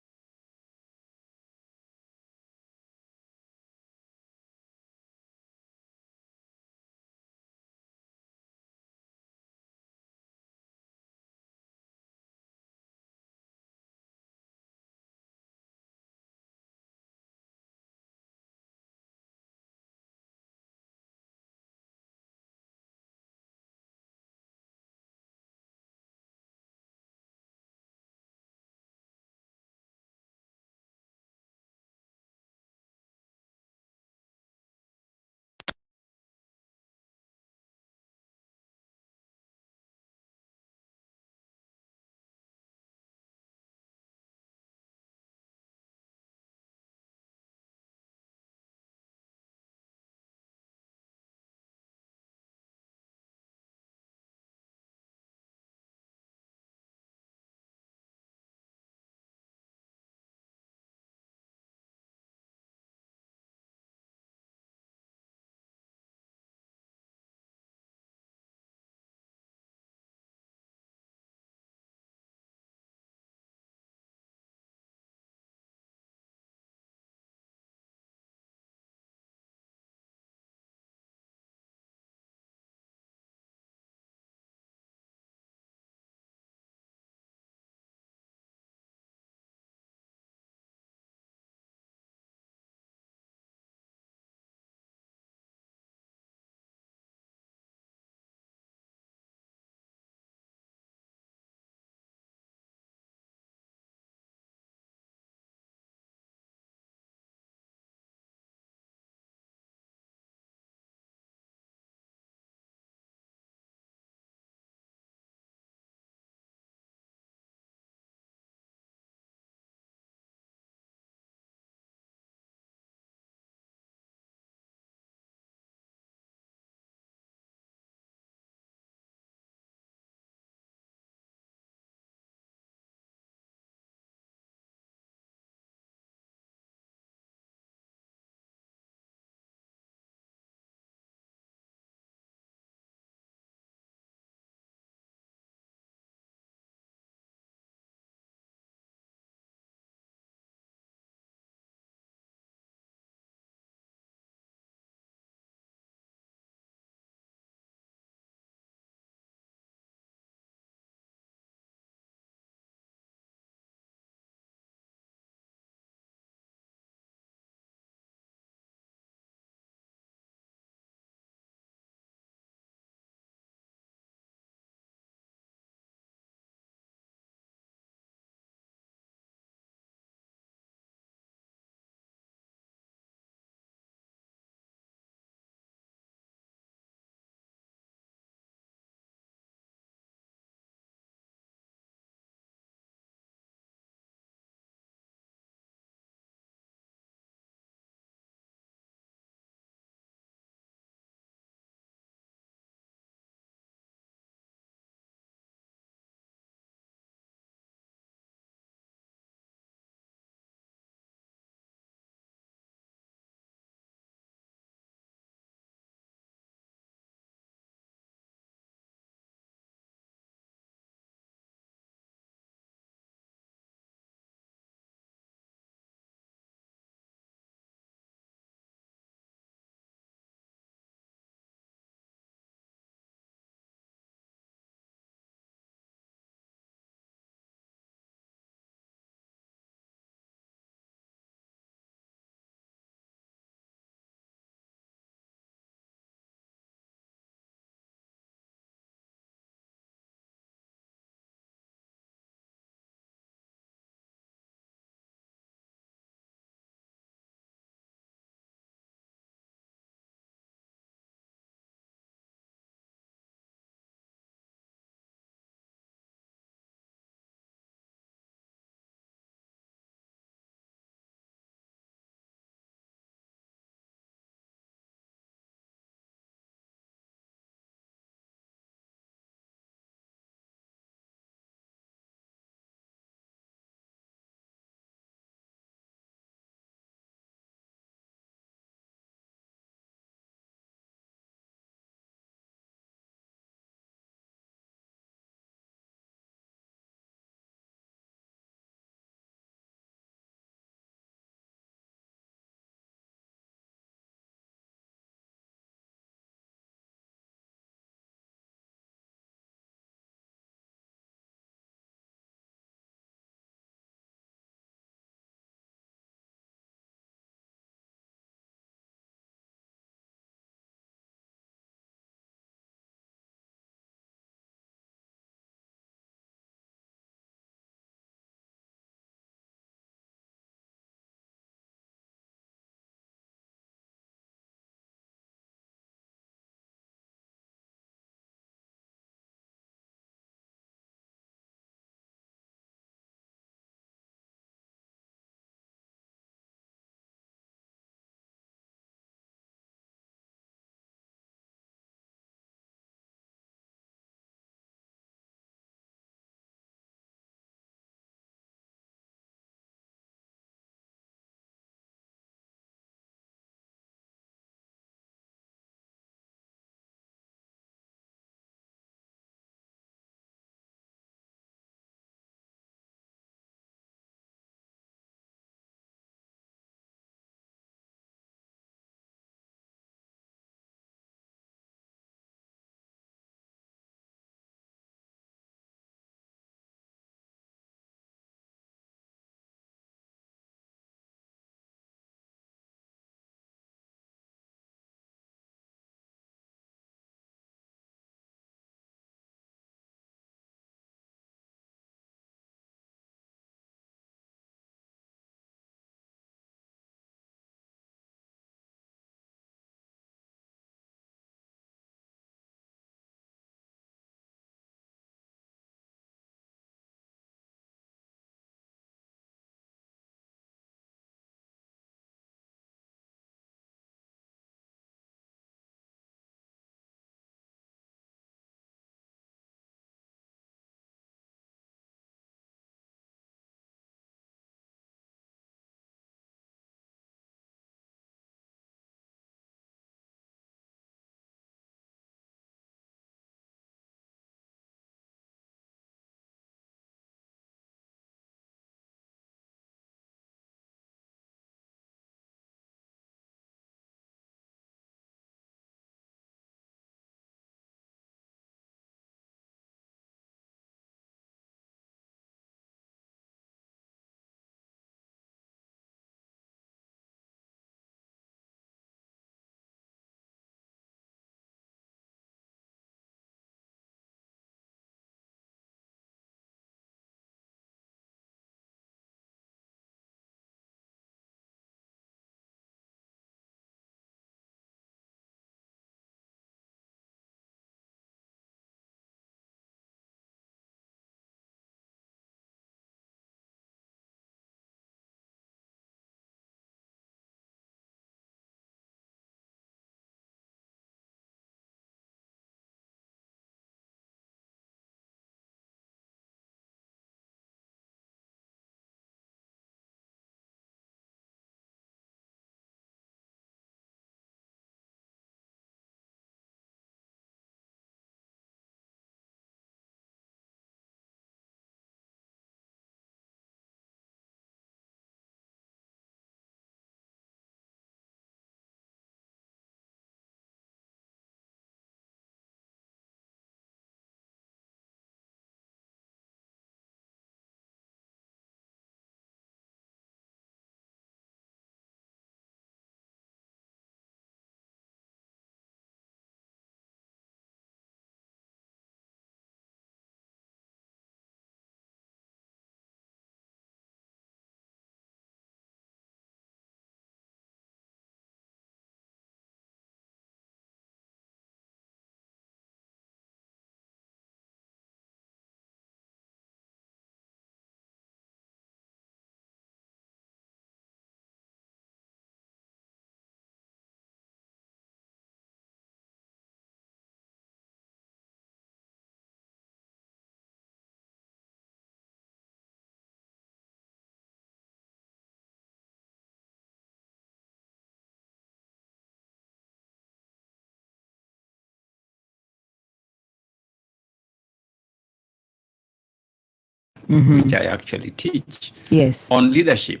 which I actually teach Yes. on leadership.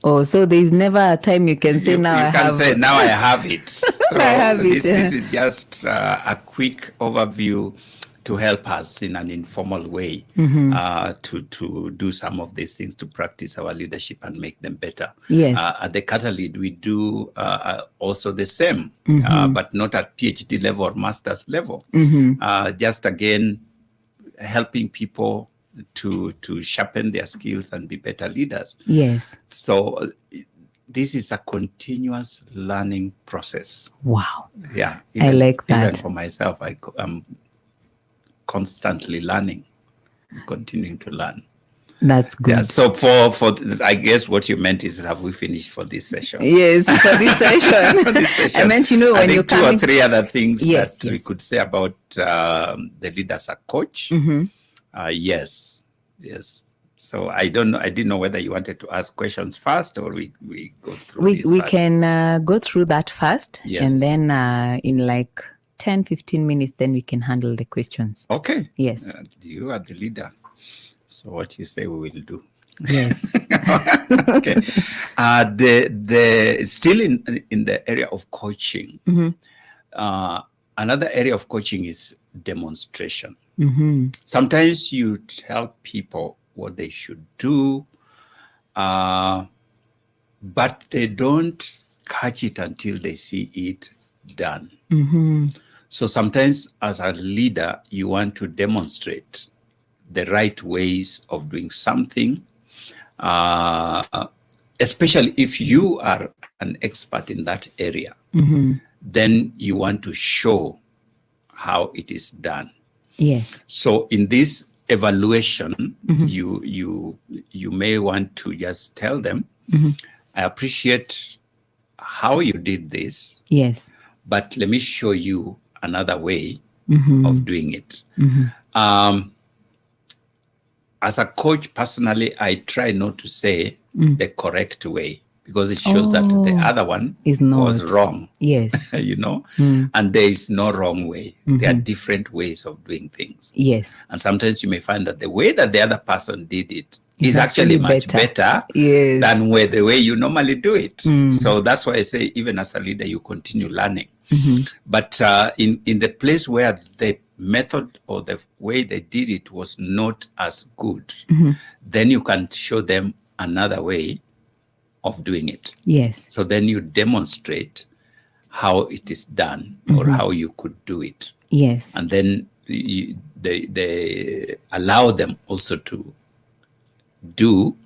Oh, so there is never a time you can say You now I can have. say now I have it. So I have it, this is just a quick overview to help us in an informal way to do some of these things, to practice our leadership and make them better. Yes. At the Catalid, we do also the same, but not at PhD level or master's level. Just again, helping people to sharpen their skills and be better leaders. Yes. So this is a continuous learning process. Wow. Yeah, I like Even that. for myself, I'm constantly learning, continuing to learn. That's good. Yeah. So for I guess what you meant is, have we finished for this session? Yes, for this session. For this session. I meant, I when think you're two coming. or three other things Yes, that we yes. could say about the leader as a coach. Yes. So I don't know. I didn't know whether you wanted to ask questions first or we go through We this first. can go through that first. Yes. And then in like 10, 15 minutes, then we can handle the questions. Okay. Yes. You are the leader. So what you say we will do. Yes. Okay. The still in the area of coaching. Another area of coaching is demonstration. Sometimes you tell people what they should do, but they don't catch it until they see it done. So sometimes as a leader, you want to demonstrate the right ways of doing something, especially if you are an expert in that area, then you want to show how it is done. Yes. So in this evaluation, you may want to just tell them, I appreciate how you did this, Yes. but let me show you another way of doing it. As a coach, personally, I try not to say the correct way, because it shows that the other one Is not. was wrong. Yes. And there is no wrong way. There are different ways of doing things. Yes. And sometimes you may find that the way that the other person did it Is is actually actually much better Yes. than the way you normally do it. So that's why I say, even as a leader, you continue learning. But in the place where the method or the way they did it was not as good, then you can show them another way of doing it. Yes. So then you demonstrate how it is done or how you could do it. Yes. And then they allow them also to do,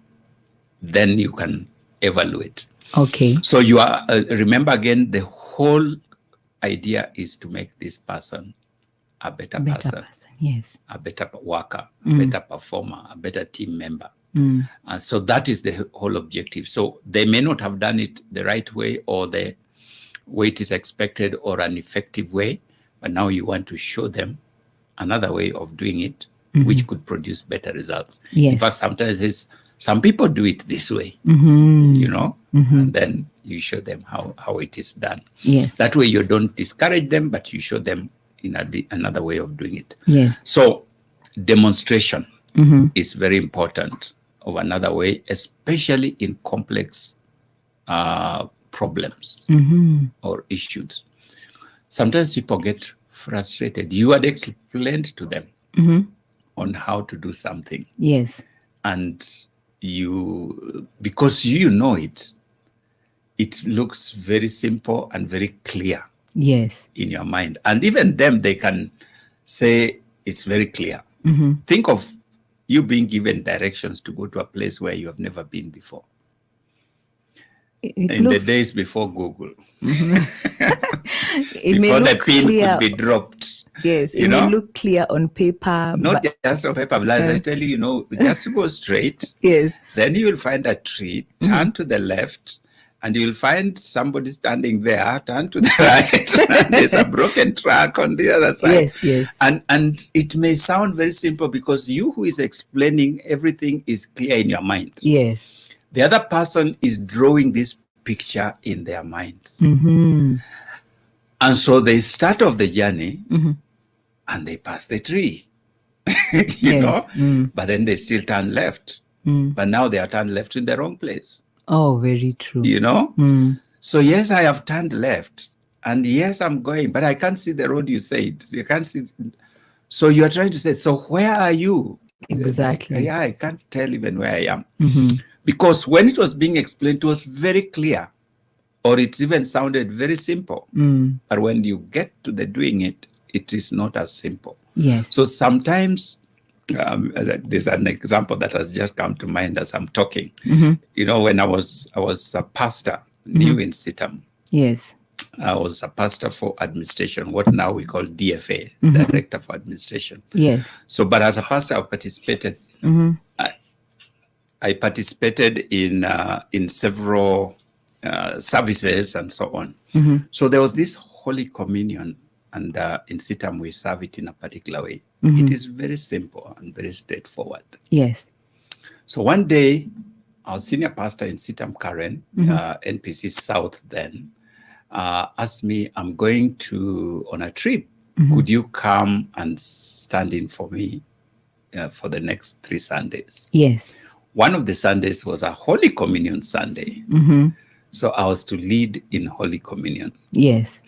then you can evaluate. Okay. So you are remember again, the whole idea is to make this person a better person, Yes. a better worker, a better performer, a better team member. And so that is the whole objective. So they may not have done it the right way or the way it is expected or an effective way, but now you want to show them another way of doing it, which could produce better results. Yes. In fact, sometimes some people do it this way, and then you show them how it is done. Yes. That way you don't discourage them, but you show them in another way of doing it. Yes. So demonstration is very important of another way, especially in complex problems or issues. Sometimes people get frustrated. You had explained to them on how to do something. Yes. And because you know it looks very simple and very clear Yes. in your mind. And even them, they can say it's very clear. Think of you being given directions to go to a place where you have never been before. It In looks, the days before Google, it may before the look pin clear. could be dropped. Yes, you it may know? look clear on paper. Not but, just on paper, but as I tell you, just to go straight, yes. then you will find a tree, turn to the left, and you will find somebody standing there, turn to the right. There's a broken track on the other side. Yes, yes. And it may sound very simple because you who is explaining everything is clear in your mind. Yes. The other person is drawing this picture in their minds. Mm-hmm. And so they start off the journey and they pass the tree. you Yes. know, but then they still turn left. But now they are turned left in the wrong place, Oh, very true. you know. So yes, I have turned left, and yes, I'm going, but I can't see the road you said. You can't see. So you are trying to say, so where are you? Exactly. Yeah, I can't tell even where I am. Because when it was being explained, it was very clear, or it even sounded very simple. But when you get to the doing it, it is not as simple. Yes. So sometimes, there's an example that has just come to mind as I'm talking. You know, when I was a pastor, new in Sitam, Yes. I was a pastor for administration, what now we call DFA, Director for Administration. Yes. So, but as a pastor, I participated. I participated in several services and so on. So there was this Holy Communion, and in Sitam we serve it in a particular way. It is very simple and very straightforward. Yes. So one day, our senior pastor in Sitam, Karen, NPC South then, asked me, I'm going on a trip. Could you come and stand in for me for the next 3 Sundays? Yes. One of the Sundays was a Holy Communion Sunday. So I was to lead in Holy Communion. Yes.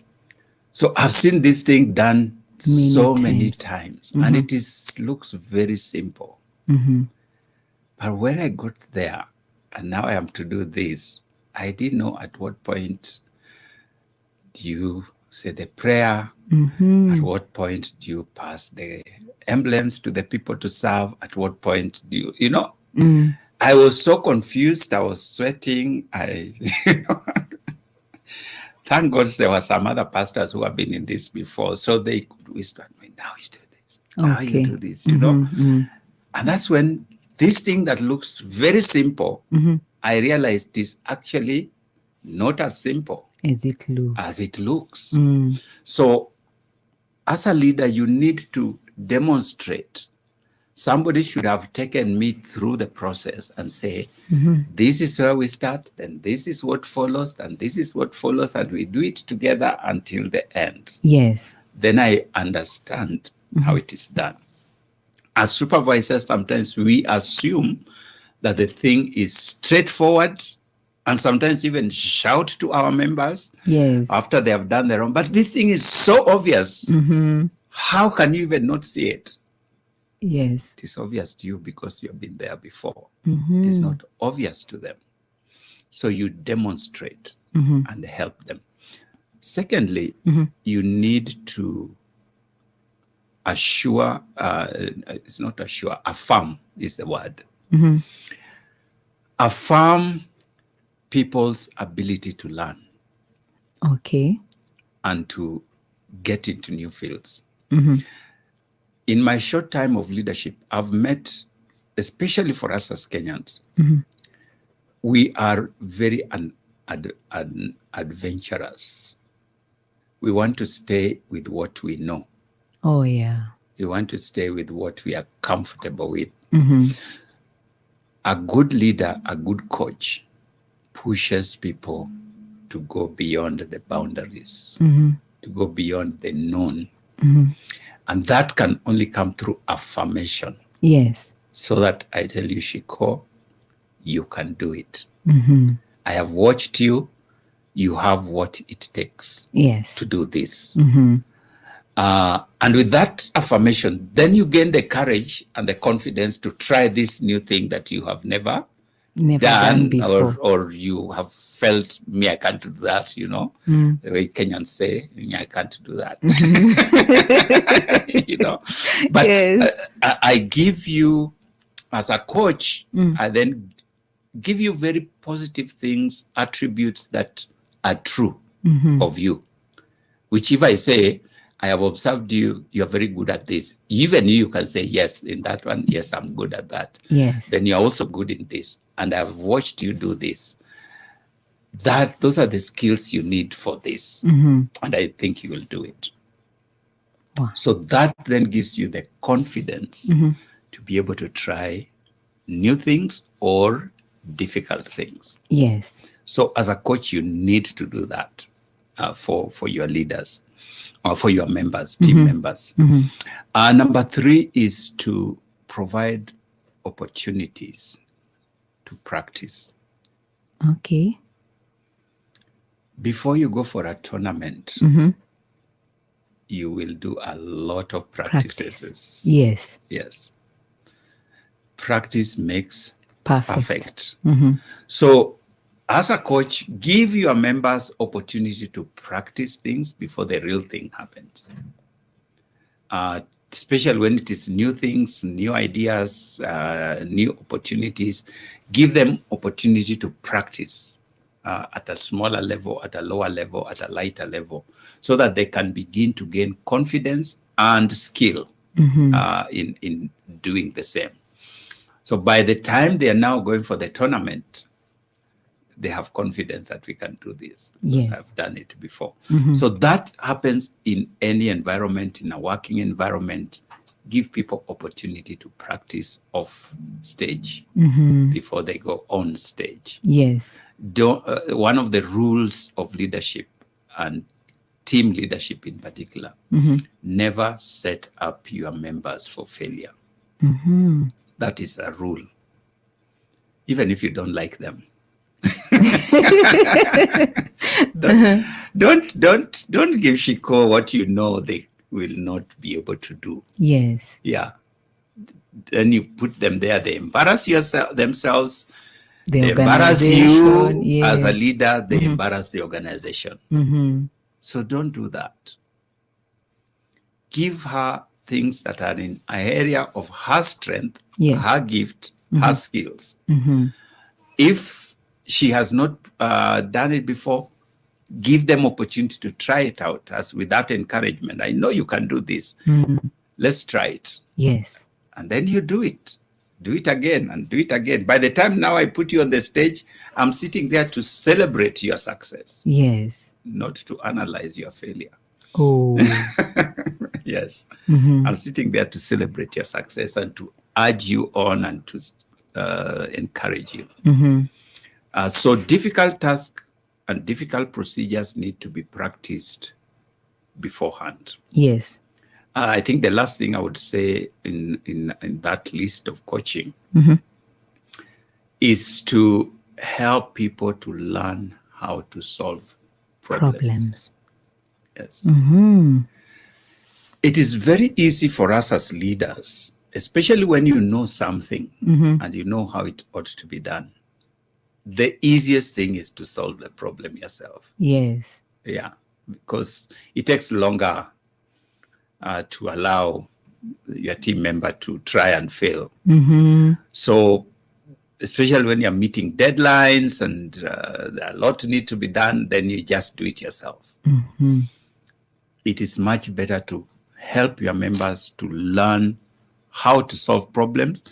So I've seen this thing done many times. times, and it looks very simple. But when I got there, and now I am to do this, I didn't know at what point do you say the prayer, at what point do you pass the emblems to the people to serve, at what point do you know? I was so confused, I was sweating, thank God there were some other pastors who have been in this before, so they could whisper me, now you do this, now you do this, you know? And that's when this thing that looks very simple, I realized is actually not as simple As it looks. as it looks. So as a leader, you need to demonstrate. Somebody should have taken me through the process and say, this is where we start, then this is what follows, and this is what follows, and we do it together until the end. Yes. Then I understand how it is done. As supervisors, sometimes we assume that the thing is straightforward, and sometimes even shout to our members after they have done their own. But this thing is so obvious. How can you even not see it? Yes. It is obvious to you because you have been there before. It is not obvious to them. So you demonstrate and help them. Secondly, you need to assure, it's not assure, affirm is the word. Affirm people's ability to learn Okay. and to get into new fields. In my short time of leadership, I've met, especially for us as Kenyans, we are very adventurous. We want to stay with what we know. Oh, yeah. We want to stay with what we are comfortable with. A good leader, a good coach, pushes people to go beyond the boundaries, to go beyond the known. And that can only come through affirmation. Yes. So that I tell you, Shiko, you can do it. I have watched you. You have what it takes to do this. And with that affirmation, then you gain the courage and the confidence to try this new thing that you have never done before. or you have felt, me, I can't do that, you know, the way Kenyans say, me, I can't do that. You know, but I give you, as a coach, I then give you very positive things, attributes that are true of you, which if I say, I have observed you, you're very good at this. Even you can say, yes, in that one, yes, I'm good at that. Yes. Then you're also good in this. And I've watched you do this. Those are the skills you need for this. And I think you will do it. Wow. So that then gives you the confidence to be able to try new things or difficult things. Yes. So as a coach, you need to do that. for your leaders or for your members, team members. Number 3 is to provide opportunities to practice. Okay. Before you go for a tournament, you will do a lot of practices. Yes. Yes. Practice makes Perfect. perfect. So as a coach, give your members opportunity to practice things before the real thing happens. Especially when it is new things, new ideas, new opportunities, give them opportunity to practice at a smaller level, at a lower level, at a lighter level, so that they can begin to gain confidence and skill in doing the same. So by the time they are now going for the tournament, they have confidence that we can do this. Because Yes. I've done it before. So that happens in any environment, in a working environment. Give people opportunity to practice off stage before they go on stage. Yes. One of the rules of leadership and team leadership in particular, never set up your members for failure. That is a rule, even if you don't like them. Don't give Shiko what you know they will not be able to do. Yes. Yeah. Then you put them there, they embarrass themselves, The they embarrass you organization, yes. as a leader, they embarrass the organization. So don't do that. Give her things that are in an area of her strength, Yes. her gift, her skills. If she has not done it before, give them opportunity to try it out as with that encouragement. I know you can do this. Let's try it. Yes. And then you do it. Do it again and do it again. By the time now I put you on the stage, I'm sitting there to celebrate your success, Yes. not to analyze your failure. Oh. Yes. I'm sitting there to celebrate your success and to urge you on and to encourage you. So difficult tasks and difficult procedures need to be practiced beforehand. Yes. I think the last thing I would say in that list of coaching is to help people to learn how to solve problems. Yes. It is very easy for us as leaders, especially when you know something and you know how it ought to be done. The easiest thing is to solve the problem yourself. Yes. Yeah, because it takes longer to allow your team member to try and fail. So especially when you're meeting deadlines and a lot need to be done, then you just do it yourself. It is much better to help your members to learn how to solve problems,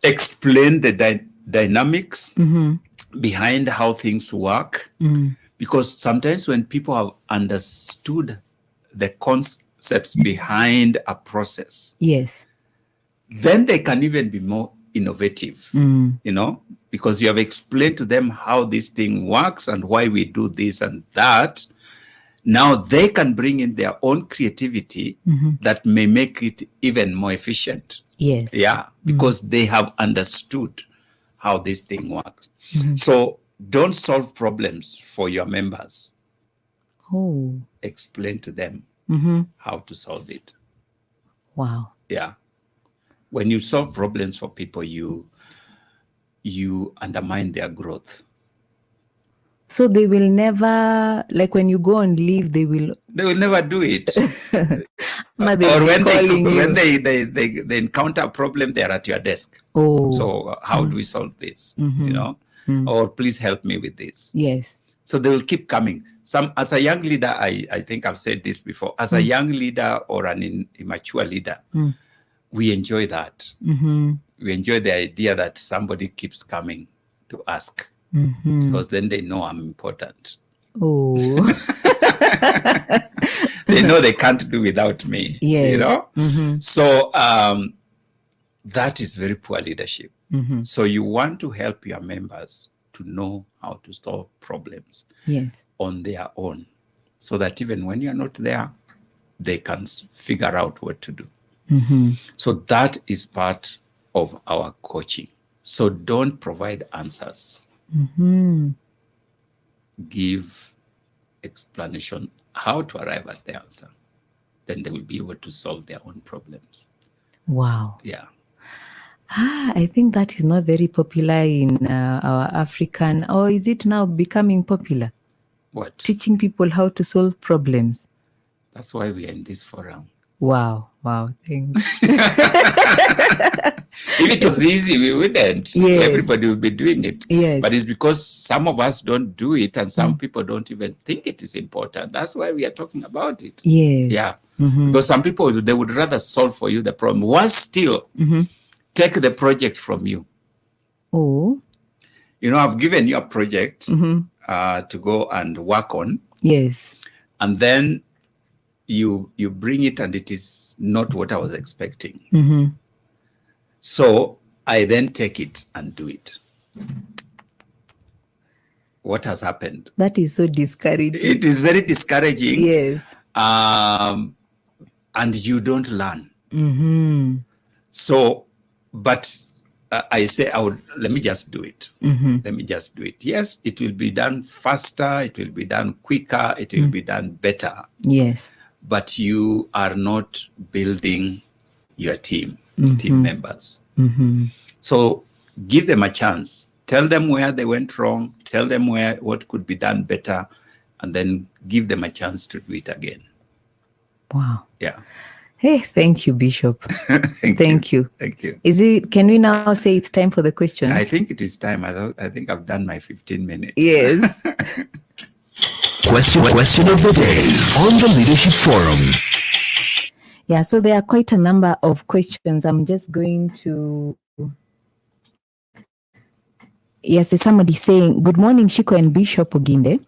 explain the dynamics behind how things work, because sometimes when people have understood the concepts behind a process, Yes. then they can even be more innovative, you know, because you have explained to them how this thing works and why we do this and that. Now they can bring in their own creativity that may make it even more efficient. Yes. Yeah, because they have understood how this thing works. So don't solve problems for your members. Oh. Explain to them how to solve it. Wow. Yeah. When you solve problems for people, you undermine their growth. So they will never, like when you go on leave, they will never do it. Ma, they Or will when be calling you. they encounter a problem, they're at your desk. Oh. So how do we solve this? You know, or please help me with this. Yes. So they will keep coming. As a young leader, I think I've said this before. As a young leader or an immature leader, we enjoy that. We enjoy the idea that somebody keeps coming to ask, because then they know I'm important. Oh. They know they can't do without me. Yes. You know? So that is very poor leadership. So you want to help your members to know how to solve problems Yes. on their own, so that even when you're not there, they can figure out what to do. So that is part of our coaching. So don't provide answers. Give explanation how to arrive at the answer. Then they will be able to solve their own problems. Wow. Yeah. I think that is not very popular in our African, or is it now becoming popular? What? Teaching people how to solve problems. That's why we are in this forum. Wow. Thanks. If it was easy, we wouldn't. Yes. Everybody would be doing it. Yes. But it's because some of us don't do it, and some people don't even think it is important. That's why we are talking about it. Yes. Yeah. Because some people, they would rather solve for you the problem. Worse still, take the project from you. Oh. You know, I've given you a project to go and work on, Yes. and then you bring it and it is not what I was expecting. So I then take it and do it. What has happened? That is so discouraging. It is very discouraging. Yes. And you don't learn. So, but I say, let me just do it. Let me just do it. Yes, it will be done faster. It will be done quicker. It will be done better. Yes. But you are not building your team members. So give them a chance. Tell them where they went wrong. Tell them what could be done better, and then give them a chance to do it again. Wow. Yeah. Hey, thank you, Bishop. Thank you. Thank you. Can we now say it's time for the questions? I think it is time. I think I've done my 15 minutes. Yes. Question of the day on the Leadership Forum. Yeah, so there are quite a number of questions. I'm just going to... Yes, there's somebody saying, good morning, Shiko and Bishop Oginde.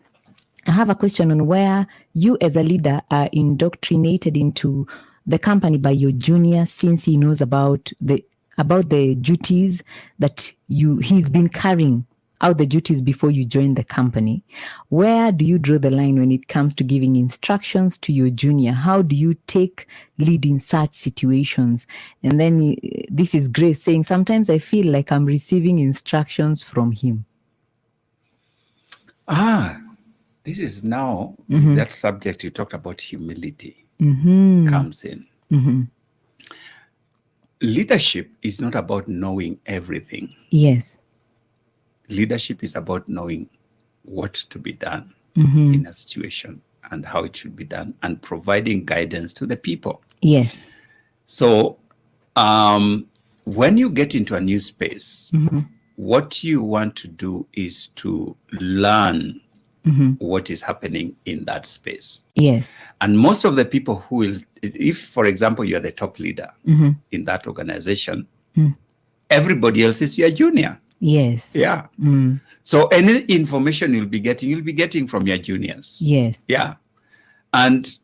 I have a question on where you as a leader are indoctrinated into the company by your junior, since he knows about the duties that he's been carrying out the duties before you join the company. Where do you draw the line when it comes to giving instructions to your junior? How do you take lead in such situations? And then this is Grace saying, sometimes I feel like I'm receiving instructions from him. This is now that subject you talked about, humility comes in. Leadership is not about knowing everything. Yes. Leadership is about knowing what to be done in a situation and how it should be done, and providing guidance to the people. Yes. So when you get into a new space, what you want to do is to learn what is happening in that space. Yes. And most of the people who will, if, for example, you're the top leader in that organization, everybody else is your junior. Yes. Yeah. So any information you'll be getting from your juniors. Yes. Yeah. And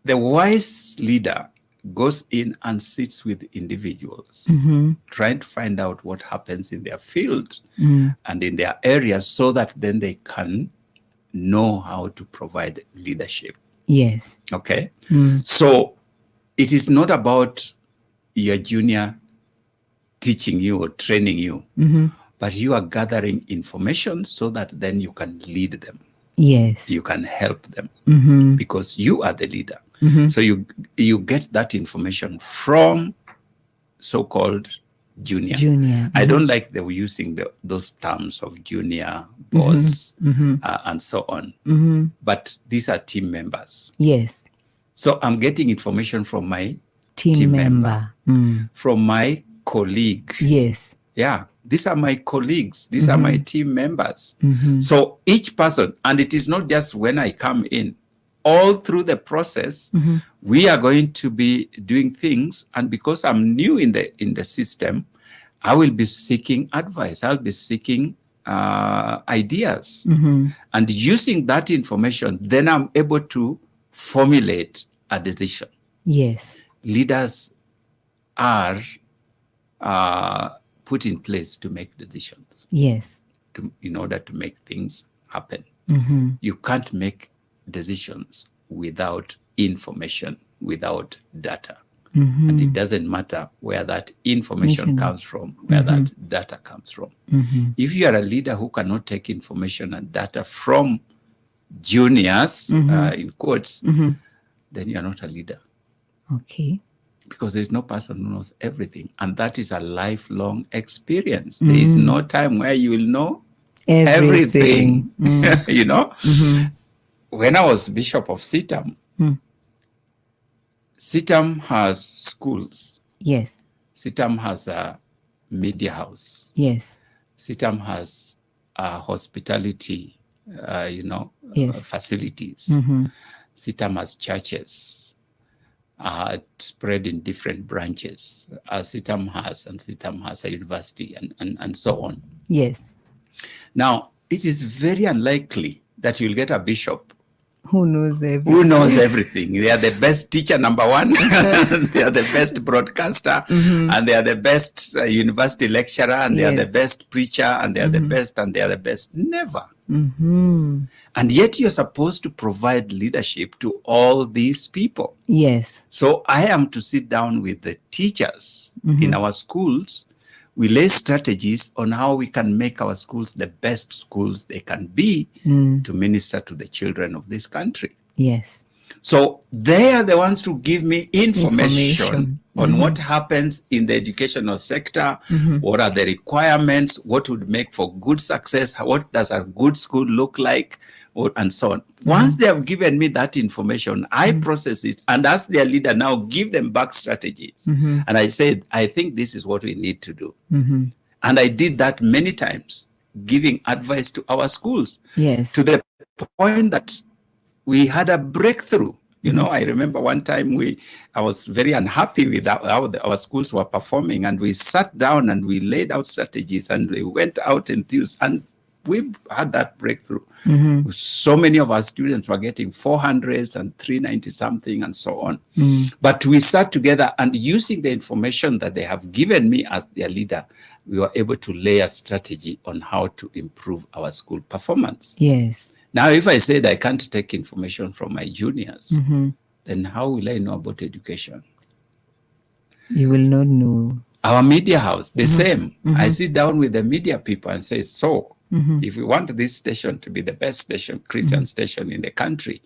the wise leader goes in and sits with individuals, trying to find out what happens in their field and in their areas, so that then they can know how to provide leadership. Yes. Okay. So it is not about your junior teaching you or training you, but you are gathering information so that then you can lead them. Yes. You can help them because you are the leader. So you get that information from so-called junior. I don't like they were using those terms of junior, boss, and so on. But these are team members. Yes. So I'm getting information from my Team member. from my colleague. Yes. Yeah, these are my colleagues. These are my team members. So each person, and it is not just when I come in, all through the process, we are going to be doing things. And because I'm new in the system, I will be seeking advice. I'll be seeking ideas. And using that information, then I'm able to formulate a decision. Yes. Leaders are put in place to make decisions. Yes. in order to make things happen. Mm-hmm. You can't make decisions without information, without data. Mm-hmm. And it doesn't matter where that information comes from, where that data comes from. Mm-hmm. If you are a leader who cannot take information and data from juniors, in quotes, then you are not a leader. Okay. Because there's no person who knows everything. And that is a lifelong experience. There is no time where you will know everything. You know? When I was Bishop of Sitam, Sitam has schools. Yes. Sitam has a media house. Yes. Sitam has hospitality, Yes. facilities. Sitam has churches spread in different branches. Sitam has a university and so on. Yes. Now, it is very unlikely that you'll get a bishop Who knows everything? who knows everything. They are the best teacher, number one. They are the best broadcaster, and they are the best university lecturer, and they are the best preacher, and they are the best, and they are the best. Never. And yet you're supposed to provide leadership to all these people. Yes. So I am to sit down with the teachers in our schools. We lay strategies on how we can make our schools the best schools they can be to minister to the children of this country. Yes. So they are the ones to give me information on what happens in the educational sector, what are the requirements, what would make for good success, what does a good school look like, and so on. Once they have given me that information, I process it and as their leader now give them back strategies. And I said, I think this is what we need to do. And I did that many times, giving advice to our schools. Yes. To the point that we had a breakthrough. You know, I remember one time I was very unhappy with how our schools were performing, and we sat down and we laid out strategies and we went out enthused, and we had that breakthrough. So many of our students were getting 400s and 390 something and so on. But we sat together and using the information that they have given me as their leader, we were able to lay a strategy on how to improve our school performance. Yes. Now, if I said I can't take information from my juniors, then how will I know about education? You will not know. Our media house, the same. I sit down with the media people and say, so if we want this station to be the best station, Christian station in the country,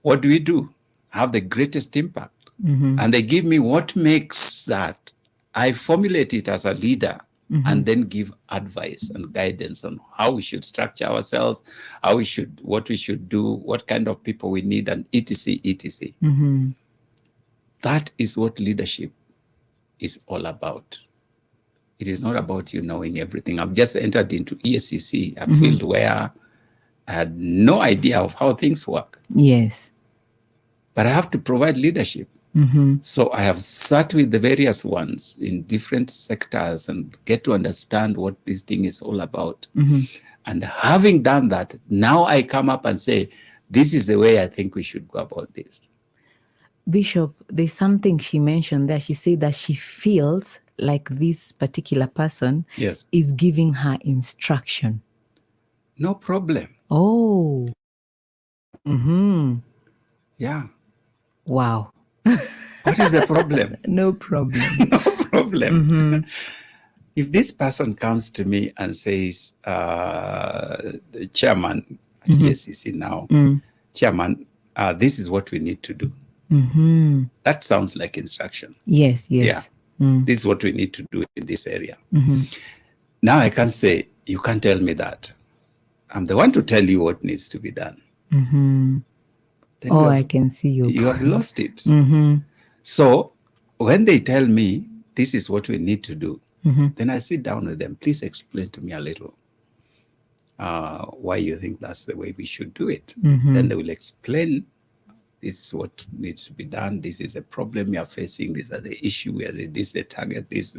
what do we do? Have the greatest impact. And they give me what makes that. I formulate it as a leader and then give advice and guidance on how we should structure ourselves, what we should do, what kind of people we need, and etc., etc. That is what leadership is all about. It is not about you knowing everything. I've just entered into ESCC, a field where I had no idea of how things work. Yes. But I have to provide leadership. So I have sat with the various ones in different sectors and get to understand what this thing is all about. And having done that, now I come up and say, this is the way I think we should go about this. Bishop, there's something she mentioned there. She said that she feels like this particular person is giving her instruction. No problem. Oh. Yeah. Wow. What is the problem? No problem. No problem. If this person comes to me and says, the chairman at ESCC now, chairman, this is what we need to do. That sounds like instruction. Yes, yes. Yeah. This is what we need to do in this area. Now I can say, you can't tell me that. I'm the one to tell you what needs to be done. Then I can see you. You have lost it. So when they tell me, this is what we need to do, then I sit down with them. Please explain to me a little why you think that's the way we should do it. Then they will explain, this is what needs to be done. This is a problem you are facing. These are the issue. This is the target. This,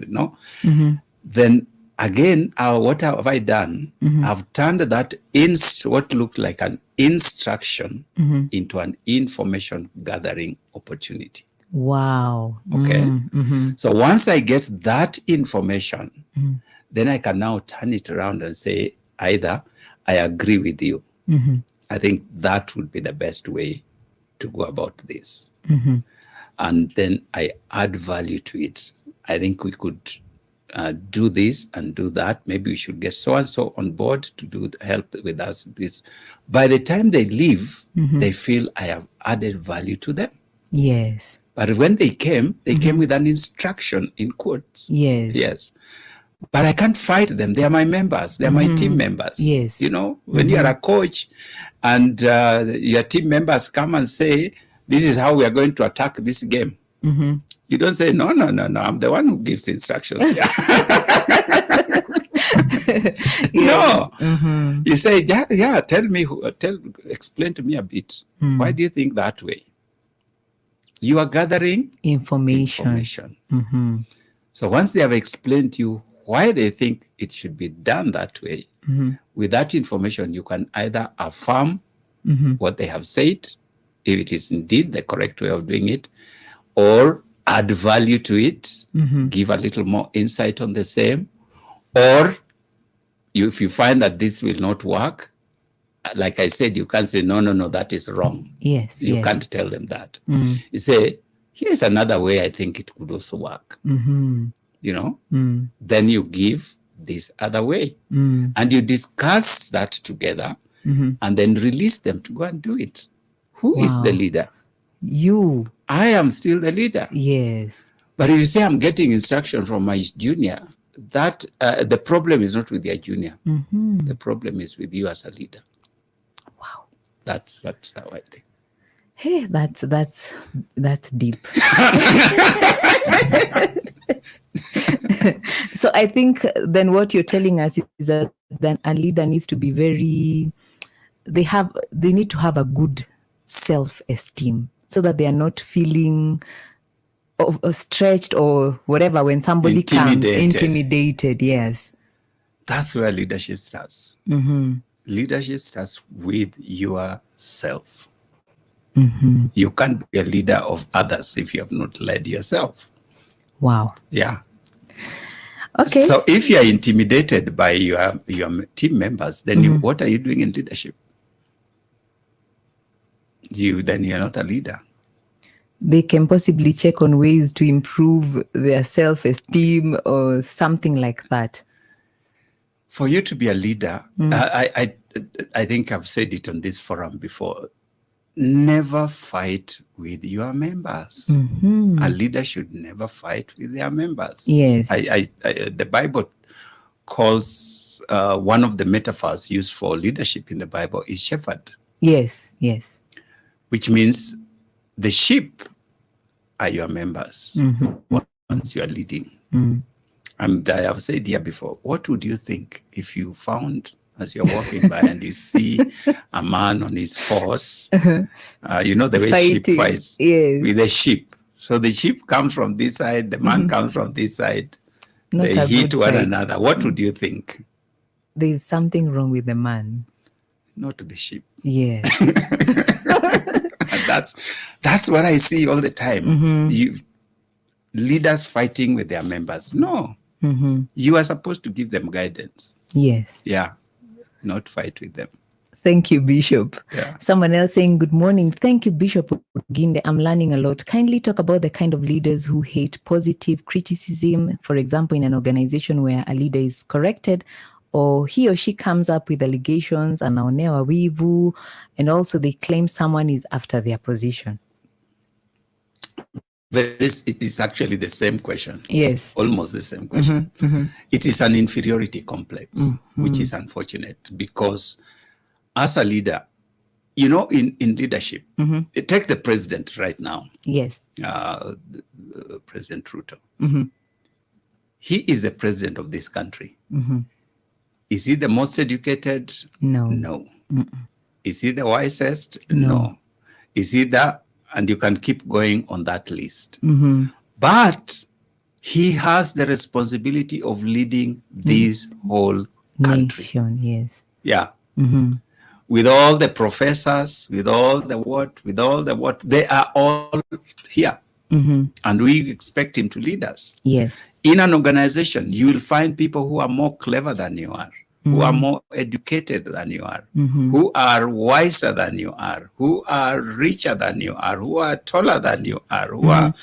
Then again, what have I done? I've turned that what looked like an instruction into an information gathering opportunity. Wow. Okay. Mm-hmm. So once I get that information, then I can now turn it around and say, either I agree with you. Mm-hmm. I think that would be the best way to go about this. Mm-hmm. And then I add value to it. I think we could do this and do that. Maybe we should get so and so on board to do help with us. This. By the time they leave, they feel I have added value to them. Yes. But when they came with an instruction in quotes. Yes. Yes. But I can't fight them. They are my members. They are my team members. Yes. You know, when you are a coach and your team members come and say, this is how we are going to attack this game. You don't say, no, I'm the one who gives instructions. No. You say, yeah, explain to me a bit. Why do you think that way? You are gathering information. So once they have explained to you why they think it should be done that way, with that information, you can either affirm what they have said, if it is indeed the correct way of doing it, or add value to it, give a little more insight on the same, or if you find that this will not work, like I said, you can't say, no, that is wrong. Yes. You can't tell them that. You say, here's another way I think it could also work. You know, then you give this other way and you discuss that together and then release them to go and do it. Who is the leader? You. I am still the leader. Yes. But if you say I'm getting instruction from my junior, that the problem is not with your junior. The problem is with you as a leader. Wow. That's how I think. Hey, that's deep. So I think then what you're telling us is that then a leader needs to be they need to have a good self-esteem so that they are not feeling stretched or whatever when somebody comes intimidated. Yes. That's where leadership starts. Leadership starts with yourself. You can't be a leader of others if you have not led yourself. Wow. Yeah. Okay. So if you are intimidated by your team members, then what are you doing in leadership? Then you're not a leader. They can possibly check on ways to improve their self-esteem or something like that. For you to be a leader, I think I've said it on this forum before. Never fight with your members. A leader should never fight with their members. Yes. The Bible calls one of the metaphors used for leadership in the Bible is shepherd. Yes. Which means the sheep are your members once you are leading. And I have said here before, what would you think if you found, as you're walking by and you see a man on his horse, you know the way sheep fight with a sheep. So the sheep comes from this side, the man comes from this side. They hit one another. What would you think? There's something wrong with the man. Not the sheep. Yes. That's what I see all the time. Leaders fighting with their members. No. You are supposed to give them guidance. Yes. Yeah. Not fight with them. Thank you, Bishop. Yeah. Someone else saying, good morning. Thank you, Bishop Ginde. I'm learning a lot. Kindly talk about the kind of leaders who hate positive criticism. For example, in an organization where a leader is corrected or he or she comes up with allegations and anaonewa wivu, and also they claim someone is after their position. It is actually the same question. Yes. Almost the same question. It is an inferiority complex, which is unfortunate because as a leader, you know, in leadership, take the president right now. Yes. President Ruto. He is the president of this country. Is he the most educated? No. Is he the wisest? No. Is he and you can keep going on that list. But he has the responsibility of leading this whole country. Nation, yes. Yeah. With all the professors, with all the what, they are all here. and we expect him to lead us. Yes. In an organization, you will find people who are more clever than you are, who are more educated than you are, who are wiser than you are, who are richer than you are, who are taller than you are, who are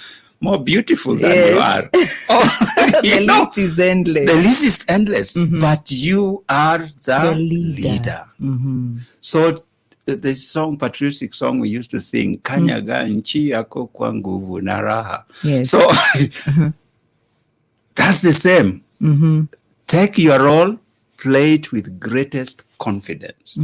more beautiful than you are. Oh, The list is endless. The list is endless, but you are the leader. So the song, patriotic song we used to sing, Kanyaga nchi yako kwa nguvu na raha. Yes. So that's the same. Take your role, play it with greatest confidence.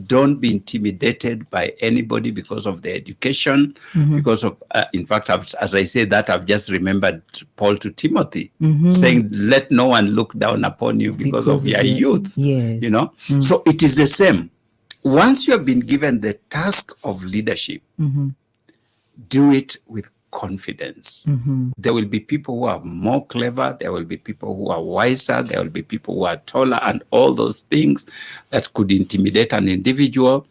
Don't be intimidated by anybody because of their education, because of, in fact, as I say that, I've just remembered Paul to Timothy saying, let no one look down upon you because of your youth. Yes. You know? So it is the same. Once you have been given the task of leadership, do it with confidence. There will be people who are more clever, there will be people who are wiser, there will be people who are taller, and all those things that could intimidate an individual,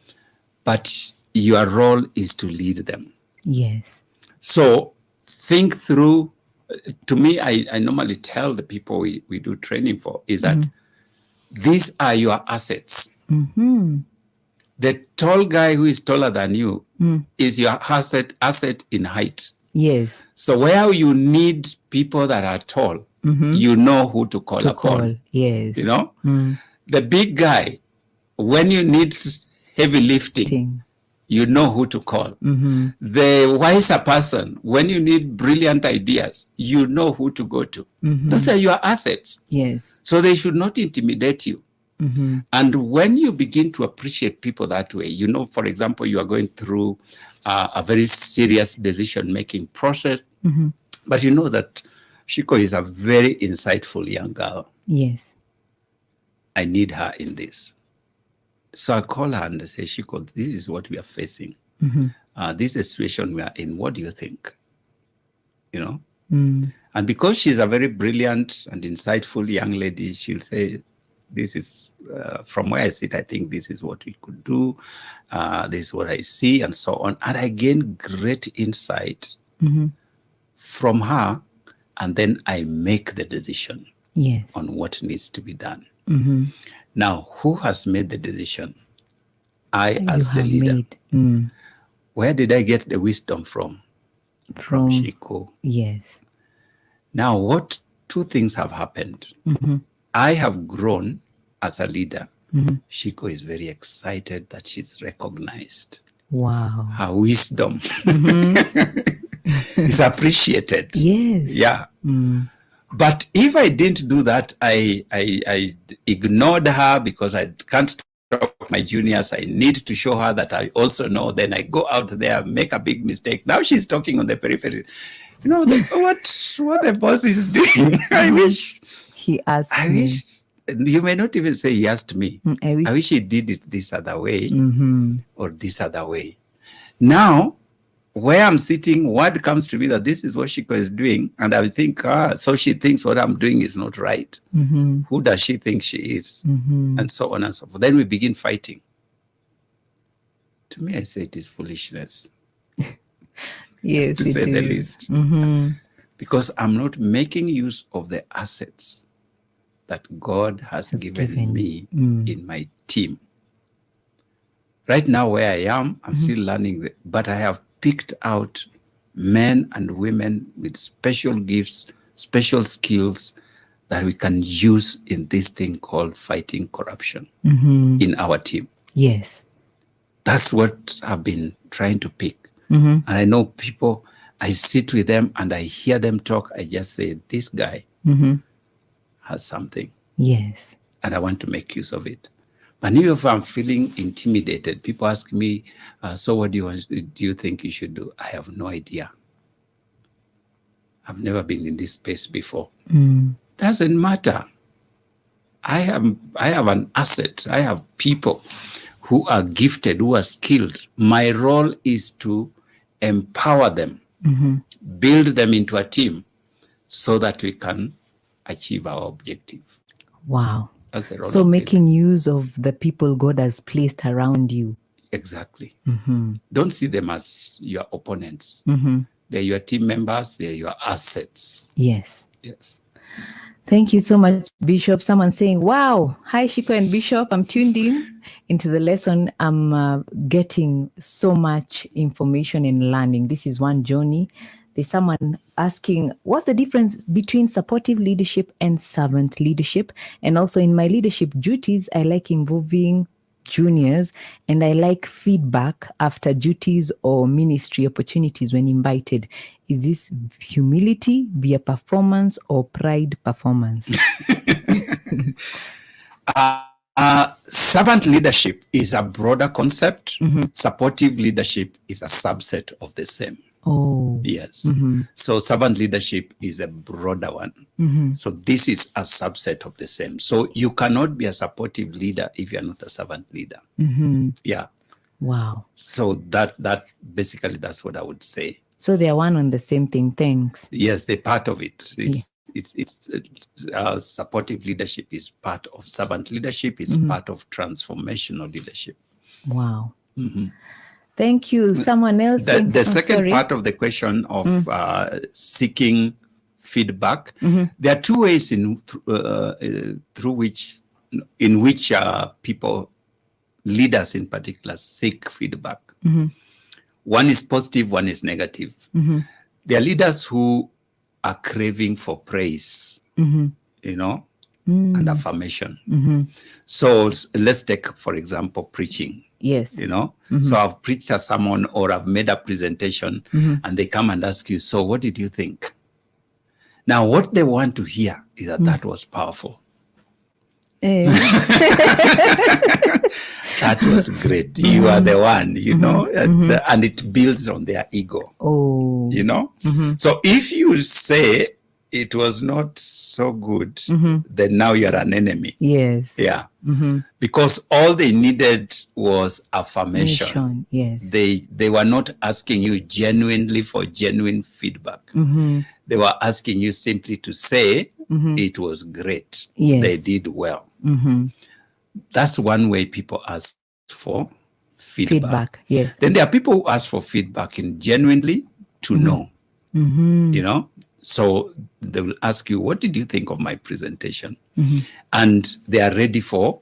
but your role is to lead them. Yes. So think through. To me, I normally tell the people we do training for is that these are your assets. The tall guy who is taller than you is your asset in height. Yes. So where you need people that are tall, you know who to call upon. Yes. You know? The big guy, when you need heavy lifting, you know who to call. The wiser person, when you need brilliant ideas, you know who to go to. Those are your assets. Yes. So they should not intimidate you. And when you begin to appreciate people that way, you know, for example, you are going through a very serious decision-making process, but you know that Shiko is a very insightful young girl. Yes. I need her in this. So I call her and I say, Shiko, this is what we are facing. This is a situation we are in. What do you think? You know? And because she's a very brilliant and insightful young lady, she'll say, this is, from where I sit, I think this is what we could do. This is what I see, and so on. And I gain great insight from her, and then I make the decision on what needs to be done. Now, who has made the decision? I, as the leader. Where did I get the wisdom from? From Shiko. Yes. Now, what two things have happened? I have grown as a leader. Shiko is very excited that she's recognized. Wow. Her wisdom is appreciated. Yes. Yeah. But if I didn't do that, I ignored her because I can't talk to my juniors. I need to show her that I also know. Then I go out there, make a big mistake. Now she's talking on the periphery. You know, what the boss is doing. I wish he asked I me. wish you may not even say he asked me. I wish he did it this other way or this other way. Now, where I'm sitting, word comes to me that this is what Shiko is doing, and I think, so she thinks what I'm doing is not right. Who does she think she is? And so on and so forth. Then we begin fighting. To me, I say it is foolishness. Yes, to say the least. Because I'm not making use of the assets that God has given me in my team. Right now, where I am, I'm still learning, but I have picked out men and women with special gifts, special skills that we can use in this thing called fighting corruption in our team. Yes. That's what I've been trying to pick. And I know people, I sit with them and I hear them talk. I just say, this guy has something. Yes. And I want to make use of it. But even if I'm feeling intimidated, people ask me, so what do you think you should do? I have no idea. I've never been in this space before. Doesn't matter. I have an asset. I have people who are gifted, who are skilled. My role is to empower them, build them into a team so that we can achieve our objective. Wow. That's the role So of making use of the people God has placed around you. Exactly. Don't see them as your opponents. They're your team members. They're your assets. Yes. Yes. Thank you so much, Bishop. Someone saying, wow, hi, Shiko and Bishop. I'm tuned in into the lesson. I'm getting so much information and learning. This is one journey. There's someone asking, what's the difference between supportive leadership and servant leadership? And also in my leadership duties, I like involving juniors and I like feedback after duties or ministry opportunities when invited. Is this humility via performance or pride performance? Servant leadership is a broader concept. Supportive leadership is a subset of the same. Oh. Yes. So servant leadership is a broader one. So this is a subset of the same. So you cannot be a supportive leader if you're not a servant leader. Yeah. Wow. So that basically that's what I would say. So they are one and the same thing. Thanks. Yes, they're part of it. It's supportive leadership is part of servant leadership. Is part of transformational leadership. Wow. Thank you. Someone else. The second part of the question of seeking feedback. There are two ways in which people, leaders in particular, seek feedback. One is positive, one is negative. There are leaders who are craving for praise, and affirmation. So let's take, for example, preaching. Yes. So I've preached a sermon or I've made a presentation and they come and ask you, so what did you think? Now, what they want to hear is that was powerful. That was great. You are the one, and it builds on their ego. Oh. So if you say it was not so good, then now you're an enemy. Yes. Yeah. Because all they needed was affirmation. Yes. They were not asking you genuinely for genuine feedback. They were asking you simply to say it was great. Yes. They did well. That's one way people ask for feedback. Yes. Then there are people who ask for feedback in genuinely to know. So they will ask you, what did you think of my presentation? And they are ready for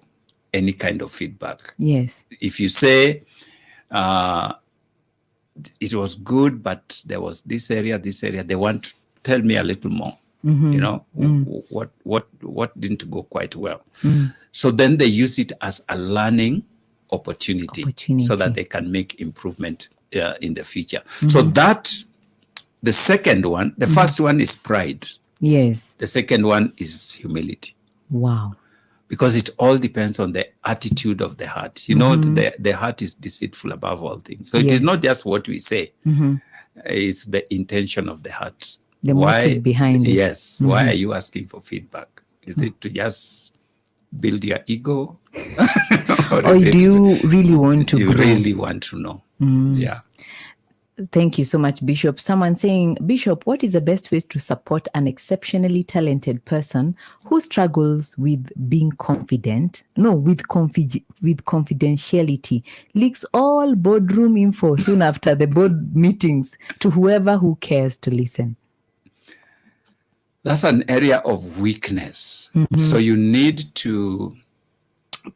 any kind of feedback. Yes. If you say, it was good, but there was this area, they want to tell me a little more. What didn't go quite well. So then they use it as a learning opportunity so that they can make improvement in the future. So that, the second one, the first one is pride. Yes. The second one is humility. Wow. Because it all depends on the attitude of the heart. The heart is deceitful above all things. So it is not just what we say. It's the intention of the heart. The motive behind it. Yes. Why are you asking for feedback? Is it to just build your ego? or do you really want to grow? You really want to know. Yeah. Thank you so much, Bishop. Someone saying, Bishop, what is the best way to support an exceptionally talented person who struggles with being confident? No, with confidentiality, leaks all boardroom info soon after the board meetings to whoever who cares to listen. That's an area of weakness. So you need to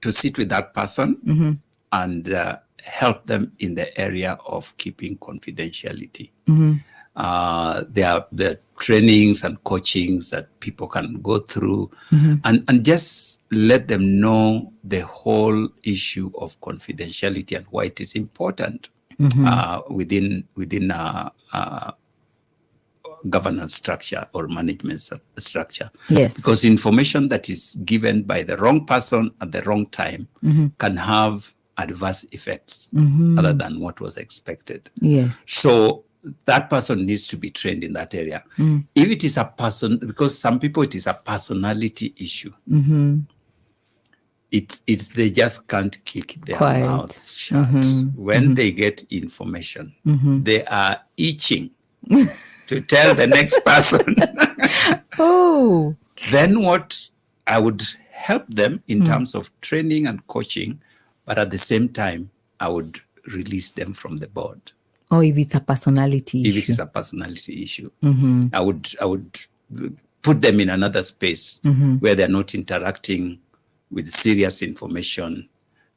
sit with that person and help them in the area of keeping confidentiality. There are the trainings and coachings that people can go through and just let them know the whole issue of confidentiality and why it is important within governance structure or management structure. Yes. Because information that is given by the wrong person at the wrong time can have adverse effects other than what was expected. Yes. So that person needs to be trained in that area. If it is a person, because some people it is a personality issue. It's they just can't keep their mouths shut. When they get information, they are itching to tell the next person. Then what I would help them in terms of training and coaching, but at the same time, I would release them from the board. Or if it's a personality If issue. it is a personality issue, Mm-hmm. I would put them in another space Mm-hmm. where they're not interacting with serious information.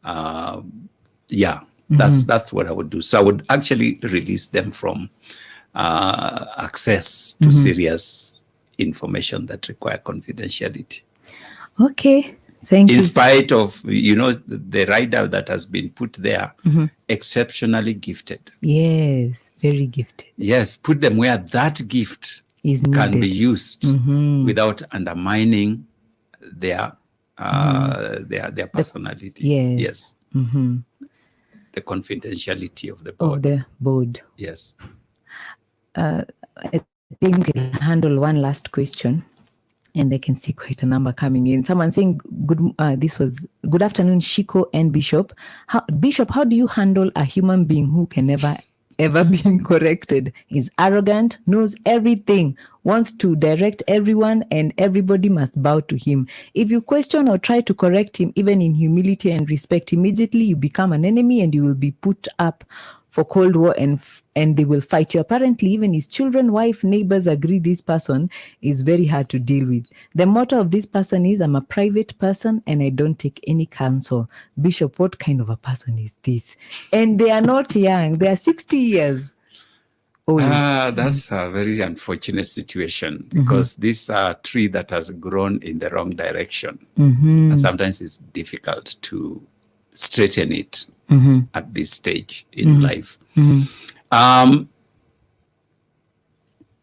That's what I would do. So I would actually release them from access to serious information that require confidentiality. Okay. Thank In you. spite of, the rider that has been put there, exceptionally gifted. Yes, very gifted. Yes, put them where that gift Is can be needed. used without undermining their personality. Yes. Mm-hmm. The confidentiality of the board. Of the board. Yes. I think we'll handle one last question. And I can see quite a number coming in. Someone saying, good afternoon, Shiko and Bishop. Bishop, how do you handle a human being who can never, ever be corrected? Is arrogant, knows everything, wants to direct everyone, and everybody must bow to him. If you question or try to correct him, even in humility and respect, immediately you become an enemy and you will be put up for Cold War and they will fight you. Apparently, even his children, wife, neighbors agree this person is very hard to deal with. The motto of this person is, I'm a private person and I don't take any counsel. Bishop, what kind of a person is this? And they are not young. They are 60 years old. That's a very unfortunate situation because this is a tree that has grown in the wrong direction. And sometimes it's difficult to straighten it at this stage in life.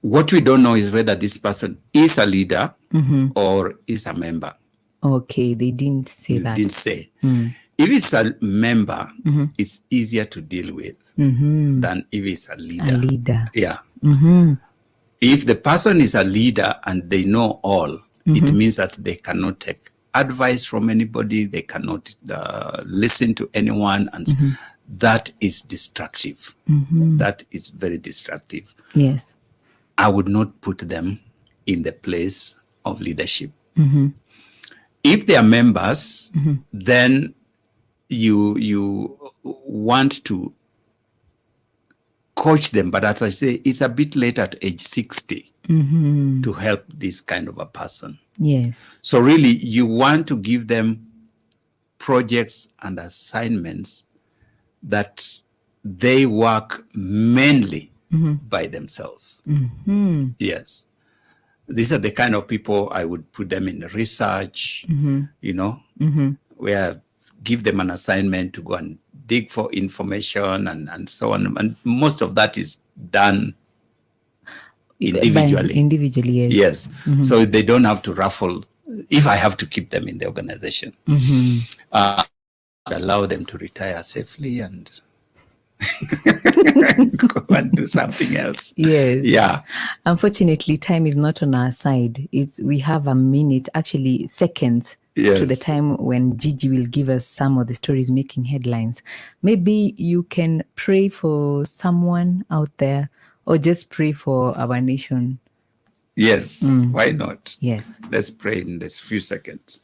What we don't know is whether this person is a leader or is a member. Okay, they didn't say that. Didn't say. If it's a member, it's easier to deal with than if it's a leader. A leader. Yeah. If the person is a leader and they know all, it means that they cannot take advice from anybody, they cannot listen to anyone, and that is destructive. That is very destructive. Yes. I would not put them in the place of leadership. If they are members, then you want to coach them, but as I say, it's a bit late at age 60 to help this kind of a person. Yes. So really, you want to give them projects and assignments that they work mainly by themselves. Yes. These are the kind of people I would put them in research, where give them an assignment to go and dig for information and so on. And most of that is done individually. Individually, yes. Yes. So they don't have to ruffle if I have to keep them in the organization. Allow them to retire safely and go and do something else. Yes. Yeah. Unfortunately, time is not on our side. We have a minute, actually seconds, to the time when Gigi will give us some of the stories making headlines. Maybe you can pray for someone out there or just pray for our nation. Yes. Why not? Yes. Let's pray in this few seconds.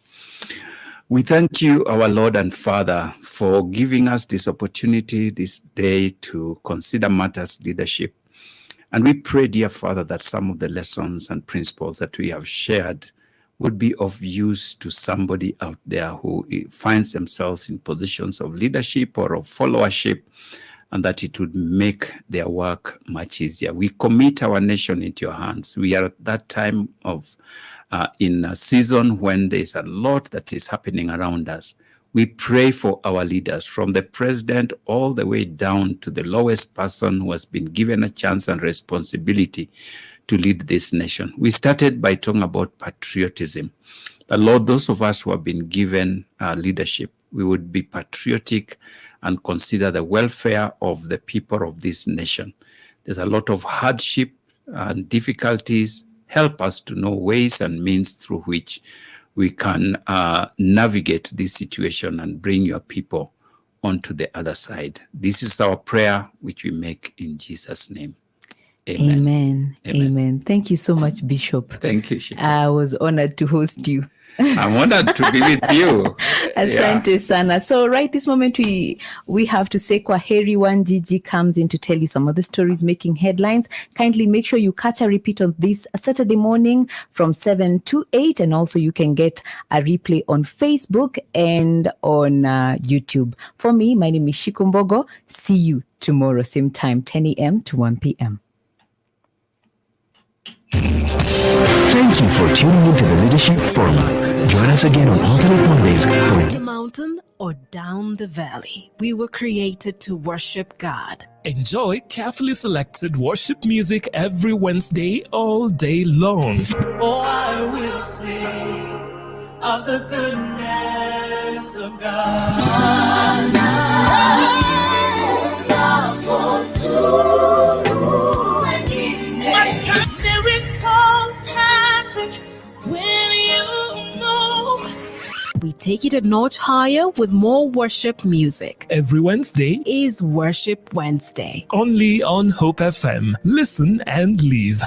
We thank you, our Lord and Father, for giving us this opportunity this day to consider matters leadership. And we pray, dear Father, that some of the lessons and principles that we have shared would be of use to somebody out there who finds themselves in positions of leadership or of followership, and that it would make their work much easier. We commit our nation into your hands. We are at that time of in a season when there's a lot that is happening around us. We pray for our leaders, from the president all the way down to the lowest person who has been given a chance and responsibility to lead this nation. We started by talking about patriotism. But Lord, those of us who have been given leadership, we would be patriotic and consider the welfare of the people of this nation. There's a lot of hardship and difficulties. Help us to know ways and means through which we can navigate this situation and bring your people onto the other side. This is our prayer, which we make in Jesus' name. Amen. Amen. Amen. Thank you so much, Bishop. Thank you, Shika. I was honored to host you. I'm honored to be with you. Asante sana. So right this moment we have to say kwaheri. One Gigi comes in to tell you some of the stories making headlines. Kindly make sure you catch a repeat on this Saturday morning from 7 to 8, and also you can get a replay on Facebook and on YouTube. For me, my name is Shikumbogo. See you tomorrow, same time, 10 a.m. to 1 p.m. Thank you for tuning into the Leadership Forum. Join us again on alternate Mondays for The mountain or down the valley, we were created to worship God. Enjoy carefully selected worship music every Wednesday all day long. Oh, I will sing of the goodness of God. Miracles happen when you know. We take it a notch higher with more worship music. Every Wednesday Is Worship Wednesday. only on Hope FM. Listen and leave.